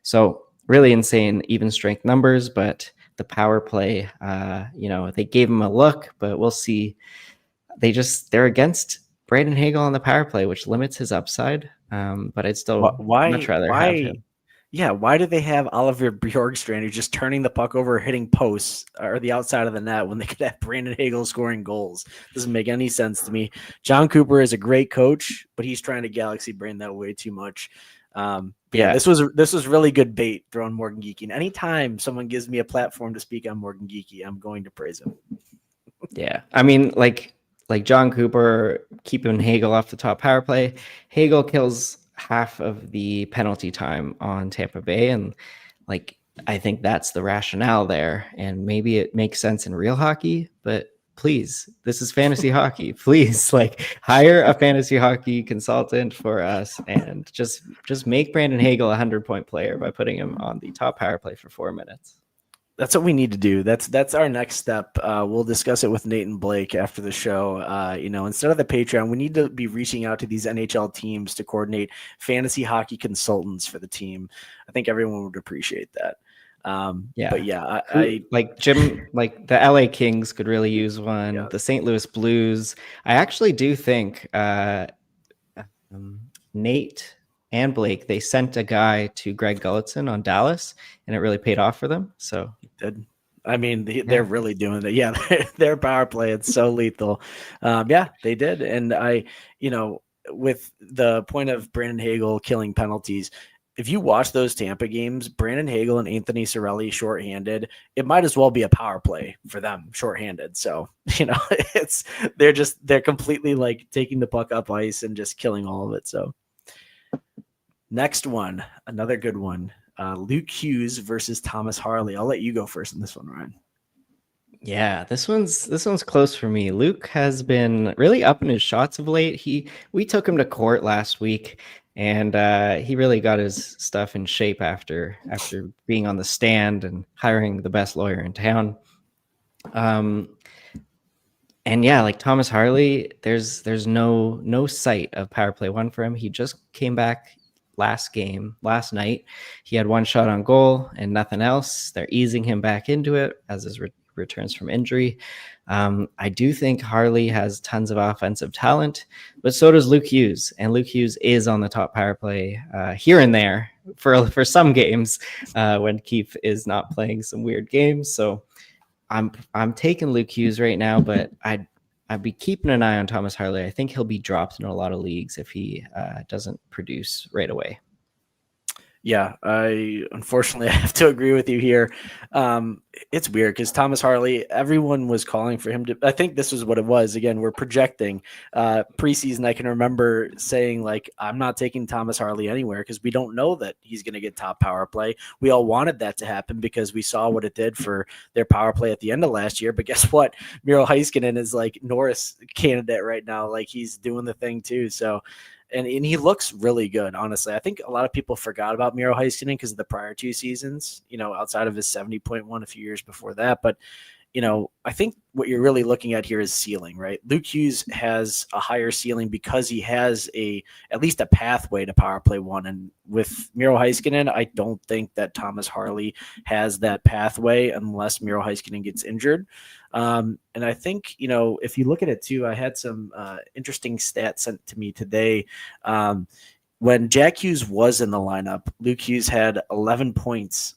So really insane even strength numbers, but the power play, they gave him a look, but we'll see. They're against Brandon Hagel on the power play, which limits his upside. But I'd still much rather have him. Yeah, why do they have Oliver Bjorkstrand who's just turning the puck over, hitting posts or the outside of the net when they could have Brandon Hagel scoring goals? Doesn't make any sense to me. John Cooper is a great coach, but he's trying to galaxy brain that way too much. This was really good bait throwing Morgan Geekie. And anytime someone gives me a platform to speak on Morgan Geekie, I'm going to praise him. Yeah, I mean, like John Cooper keeping Hagel off the top power play. Hagel kills half of the penalty time on Tampa Bay. And like, I think that's the rationale there. And maybe it makes sense in real hockey, but please, this is fantasy hockey. Please, like, hire a fantasy hockey consultant for us and just make Brandon Hagel a 100-point player by putting him on the top power play for 4 minutes. That's what we need to do. That's our next step. We'll discuss it with Nate and Blake after the show. Instead of the Patreon, we need to be reaching out to these NHL teams to coordinate fantasy hockey consultants for the team. I think everyone would appreciate that. But yeah, I like Jim, like the LA Kings could really use one. Yeah. The St. Louis Blues. I actually do think Nate and Blake, they sent a guy to Greg Gulutzan on Dallas, and it really paid off for them. So did. I mean, they're really doing it. Yeah, their power play, it's so lethal. Yeah, they did. And with the point of Brandon Hagel killing penalties, if you watch those Tampa games, Brandon Hagel and Anthony Cirelli shorthanded, it might as well be a power play for them shorthanded. So, they're completely like taking the puck up ice and just killing all of it. So next one, another good one. Luke Hughes versus Thomas Harley. I'll let you go first in this one, Ryan. Yeah, this one's close for me. Luke has been really up in his shots of late. We took him to court last week, and he really got his stuff in shape after being on the stand and hiring the best lawyer in town. And yeah, like Thomas Harley, there's no sight of power play one for him. He just came back last night. He had one shot on goal and nothing else. They're easing him back into it as his returns from injury. I do think Harley has tons of offensive talent, but so does Luke Hughes. And Luke Hughes is on the top power play here and there for some games when Keefe is not playing some weird games. So I'm taking Luke Hughes right now, but I'd be keeping an eye on Thomas Harley. I think he'll be dropped in a lot of leagues if he doesn't produce right away. Yeah, I unfortunately have to agree with you here. It's weird because Thomas Harley, everyone was calling for him to. I think this was what it was. Again, we're projecting preseason. I can remember saying like, I'm not taking Thomas Harley anywhere because we don't know that he's going to get top power play. We all wanted that to happen because we saw what it did for their power play at the end of last year. But guess what? Miro Heiskanen is like Norris candidate right now. Like he's doing the thing too. So. And he looks really good, honestly. I think a lot of people forgot about Miro Heiskanen because of the prior two seasons, outside of his 70.1 a few years before that. But, I think what you're really looking at here is ceiling, right? Luke Hughes has a higher ceiling because he has at least a pathway to power play one. And with Miro Heiskanen, I don't think that Thomas Harley has that pathway unless Miro Heiskanen gets injured. And I think, if you look at it too, I had some interesting stats sent to me today. When Jack Hughes was in the lineup, Luke Hughes had 11 points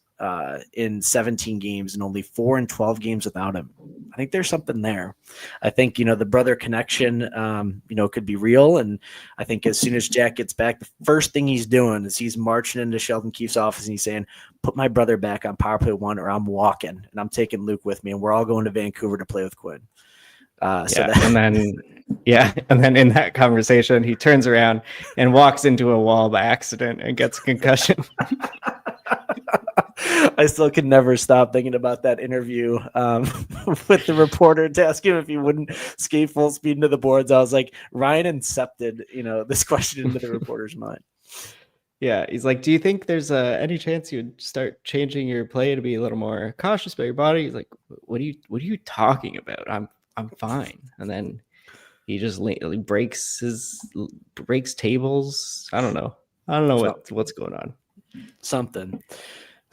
in 17 games and only 4 in 12 games without him. I think there's something there. I think, the brother connection, could be real. And I think as soon as Jack gets back, the first thing he's doing is he's marching into Sheldon Keefe's office and he's saying, put my brother back on power play one or I'm walking and I'm taking Luke with me and we're all going to Vancouver to play with Quinn. And then in that conversation, he turns around and walks into a wall by accident and gets a concussion. I still can never stop thinking about that interview with the reporter to ask him if he wouldn't skate full speed into the boards. I was like, Ryan incepted, this question into the reporter's mind. Yeah, he's like, do you think there's any chance you'd start changing your play to be a little more cautious about your body? He's like, what are you talking about? I'm fine. And then he just breaks tables. I don't know what's going on. Something.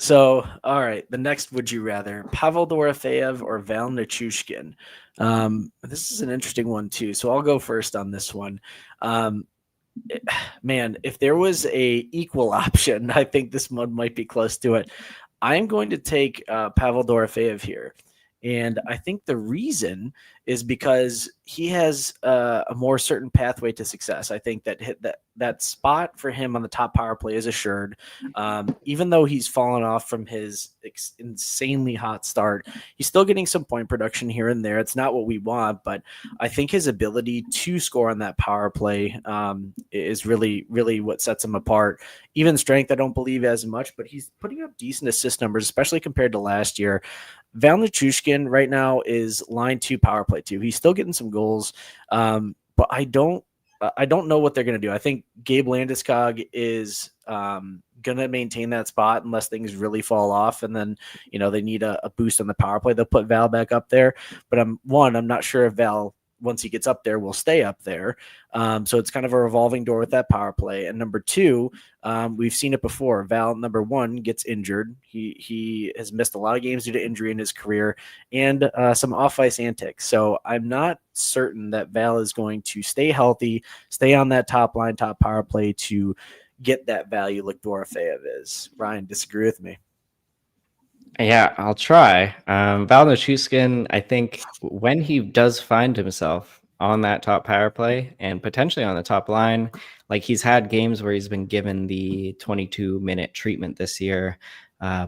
So, all right, the next would you rather, Pavel Dorofeyev or Val Nichushkin? This is an interesting one too. So I'll go first on this one. Man, if there was a equal option, I think this one might be close to it. I'm going to take Pavel Dorofeyev here. And I think the reason is because he has a more certain pathway to success. I think that spot for him on the top power play is assured. Even though he's fallen off from his insanely hot start, he's still getting some point production here and there. It's not what we want, but I think his ability to score on that power play is really, really what sets him apart. Even strength, I don't believe as much, but he's putting up decent assist numbers, especially compared to last year. Val Nichushkin right now is line 2 power play 2. He's still getting some goals, but I don't know what they're going to do. I think Gabe Landeskog is going to maintain that spot unless things really fall off, and then they need a boost on the power play. They'll put Val back up there, but I'm not sure if Val, once he gets up there, will stay up there. So it's kind of a revolving door with that power play. And number 2, we've seen it before. Val, number 1, gets injured. He has missed a lot of games due to injury in his career and some off-ice antics. So I'm not certain that Val is going to stay healthy, stay on that top line, top power play to get that value like Dorofeyev is. Ryan, disagree with me? Yeah, I'll try. Val Nichushkin, I think when he does find himself on that top power play and potentially on the top line, like he's had games where he's been given the 22-minute treatment this year,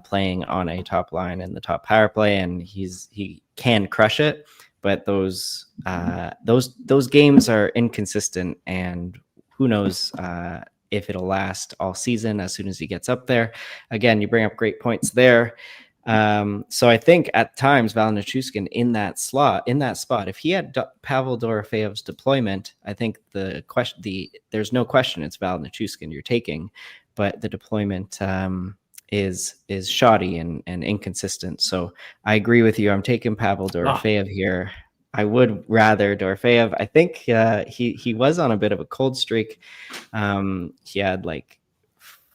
playing on a top line in the top power play, and he can crush it. But those games are inconsistent, and who knows if it'll last all season as soon as he gets up there. Again, you bring up great points there. So I think at times Val Nichushkin in that spot, if he had Pavel Dorofeyev's deployment, I think there's no question it's Val Nichushkin you're taking, but the deployment is shoddy and inconsistent. So I agree with you. I'm taking Pavel Dorofeyev here. I would rather Dorofeyev. I think he was on a bit of a cold streak. He had like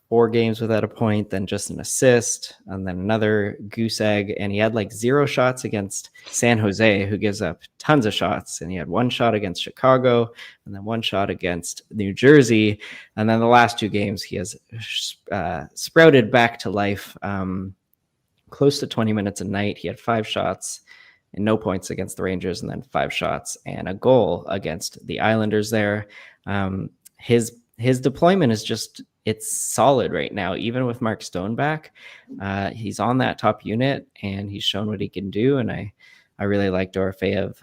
4 games without a point, then just an assist, and then another goose egg. And he had like 0 shots against San Jose, who gives up tons of shots. And he had 1 shot against Chicago, and then 1 shot against New Jersey. And then the last 2 games, he has sprouted back to life, close to 20 minutes a night. He had 5 shots and no points against the Rangers, and then 5 shots and a goal against the Islanders there. His deployment is just, it's solid right now, even with Mark Stone back. He's on that top unit, and he's shown what he can do. And I really like Dorofeyev,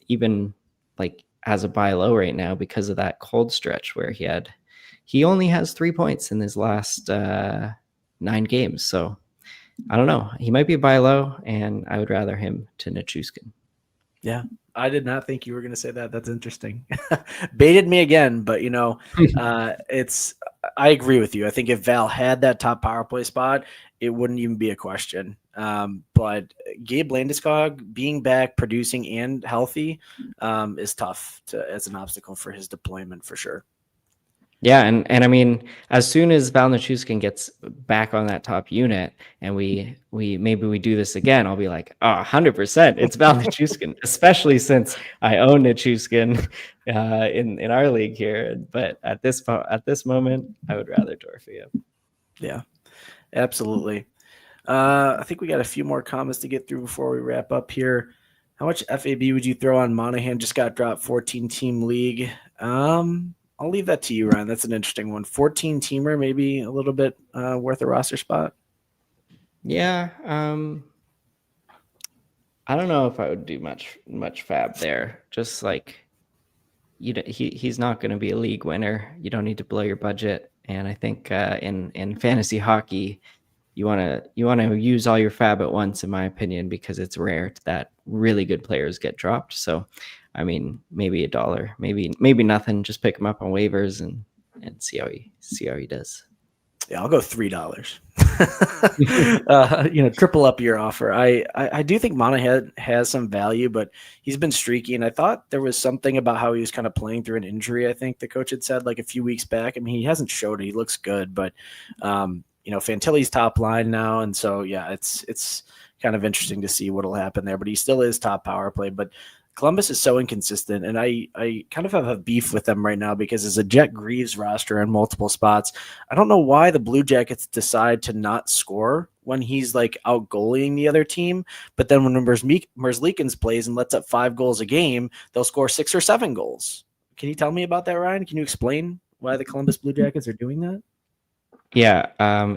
even like as a buy low right now because of that cold stretch where he only has 3 points in his last 9 games. So I don't know. He might be a buy low, and I would rather him to Nichushkin. Yeah, I did not think you were going to say that. That's interesting. Baited me again, but I agree with you. I think if Val had that top power play spot, it wouldn't even be a question. But Gabe Landeskog being back, producing, and healthy is tough as an obstacle for his deployment for sure. Yeah, and I mean, as soon as Val Nichushkin gets back on that top unit, and we do this again, I'll be like, 100%, it's Val Nichushkin, especially since I own Nichushkin in our league here. But at this moment, I would rather Dorofeyev. Yeah, absolutely. I think we got a few more comments to get through before we wrap up here. How much FAB would you throw on Monahan? Just got dropped 14-team league. I'll leave that to you, Ryan. That's an interesting one. 14-teamer, maybe a little bit worth a roster spot. Yeah. I don't know if I would do much fab there. Just like, he's not going to be a league winner. You don't need to blow your budget. And I think in fantasy hockey, you want to use all your fab at once, in my opinion, because it's rare that really good players get dropped. So, I mean, maybe $1, maybe nothing. Just pick him up on waivers and see how he does. Yeah, I'll go $3. Triple up your offer. I do think Monahan has some value, but he's been streaky, and I thought there was something about how he was kind of playing through an injury. I think the coach had said like a few weeks back. I mean, he hasn't showed it. He looks good, but Fantilli's top line now, and so yeah, it's kind of interesting to see what'll happen there. But he still is top power play, but Columbus is so inconsistent, and I kind of have a beef with them right now because as a Jet Greaves roster in multiple spots, I don't know why the Blue Jackets decide to not score when he's like out goaling the other team. But then when Merzlikins plays and lets up 5 goals a game, they'll score 6 or 7 goals. Can you tell me about that, Ryan? Can you explain why the Columbus Blue Jackets are doing that? Yeah,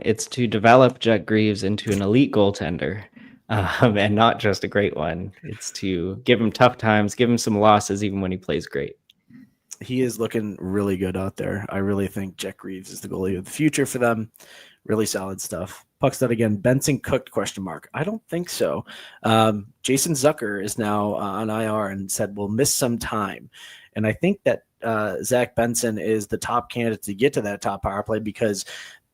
it's to develop Jet Greaves into an elite goaltender, and not just a great one. It's to give him tough times, give him some losses, even when he plays great. He is looking really good out there. I really think Jet Greaves is the goalie of the future for them. Really solid stuff. Puckstad again. Benson cooked ? I don't think so. Jason Zucker is now on IR and said we'll miss some time. And I think that Zach Benson is the top candidate to get to that top power play because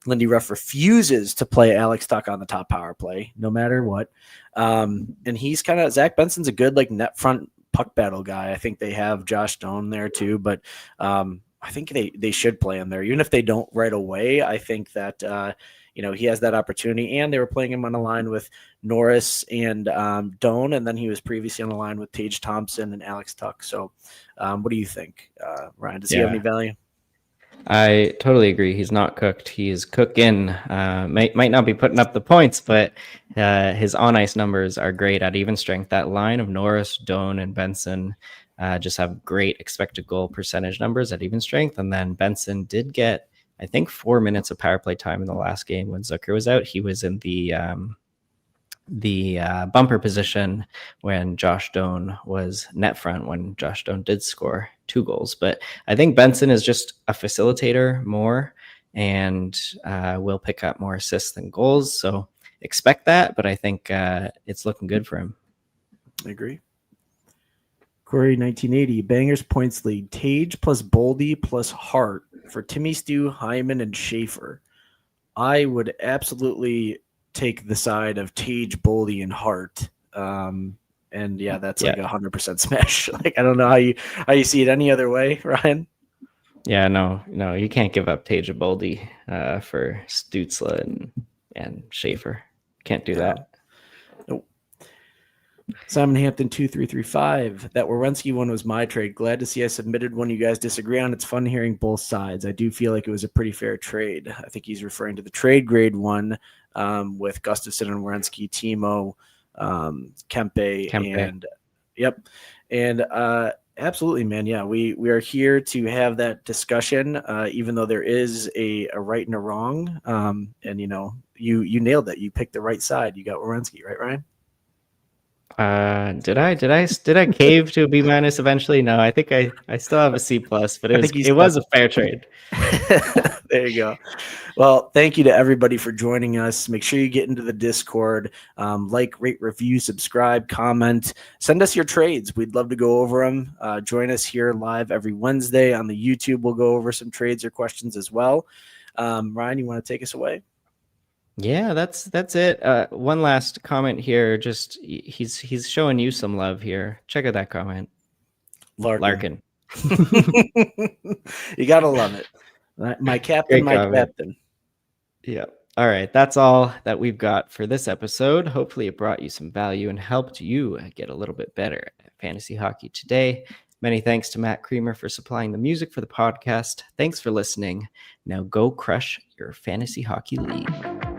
Lindy Ruff refuses to play Alex Tuch on the top power play, no matter what. And he's Zach Benson's a good like net front puck battle guy. I think they have Josh Doan there too, but I think they should play him there. Even if they don't right away, I think that he has that opportunity. And they were playing him on a line with Norris and Doan, and then he was previously on the line with Tage Thompson and Alex Tuch. So what do you think, Ryan? Does he have any value? I totally agree. He's not cooked. He is cooking. Might not be putting up the points, but his on-ice numbers are great at even strength. That line of Norris, Doan, and Benson just have great expected goal percentage numbers at even strength. And then Benson did get, I think, 4 minutes of power play time in the last game when Zucker was out. He was in the bumper position when Josh Doan was net front, when Josh Doan did score 2 goals. But I think Benson is just a facilitator more and will pick up more assists than goals. So expect that, but I think it's looking good for him. I agree. Corey 1980, Bangers points lead, Tage plus Boldy plus Hart for Timmy Stu, Hyman, and Schaefer. I would absolutely take the side of Tage, Boldy, and Hart. And yeah, that's like 100% smash. Like, I don't know how you see it any other way, Ryan. Yeah, no, you can't give up Tage and Boldy for Stützle and Schaefer. Can't do that. Nope. Simon Hampton 2335. That Werenski one was my trade. Glad to see I submitted one you guys disagree on. It's fun hearing both sides. I do feel like it was a pretty fair trade. I think he's referring to the trade grade one with Gustafsson and Werenski, Timo, Kempe, and yep. And absolutely, man. Yeah, we are here to have that discussion, even though there is a right and a wrong. And you nailed that. You picked the right side. You got Werenski, right, Ryan? Did I cave to a B- eventually? No, I think I still have a C+, but it was a fair trade. There you go. Well, thank you to everybody for joining us. Make sure you get into the Discord, like, rate, review, subscribe, comment, send us your trades. We'd love to go over them. Join us here live every Wednesday on the YouTube. We'll go over some trades or questions as well. Ryan, you want to take us away? Yeah, that's it. One last comment here. Just he's showing you some love here. Check out that comment. Larkin. You gotta love it. My captain, captain. Yeah. All right. That's all that we've got for this episode. Hopefully it brought you some value and helped you get a little bit better at fantasy hockey today. Many thanks to Matt Creamer for supplying the music for the podcast. Thanks for listening. Now go crush your fantasy hockey league.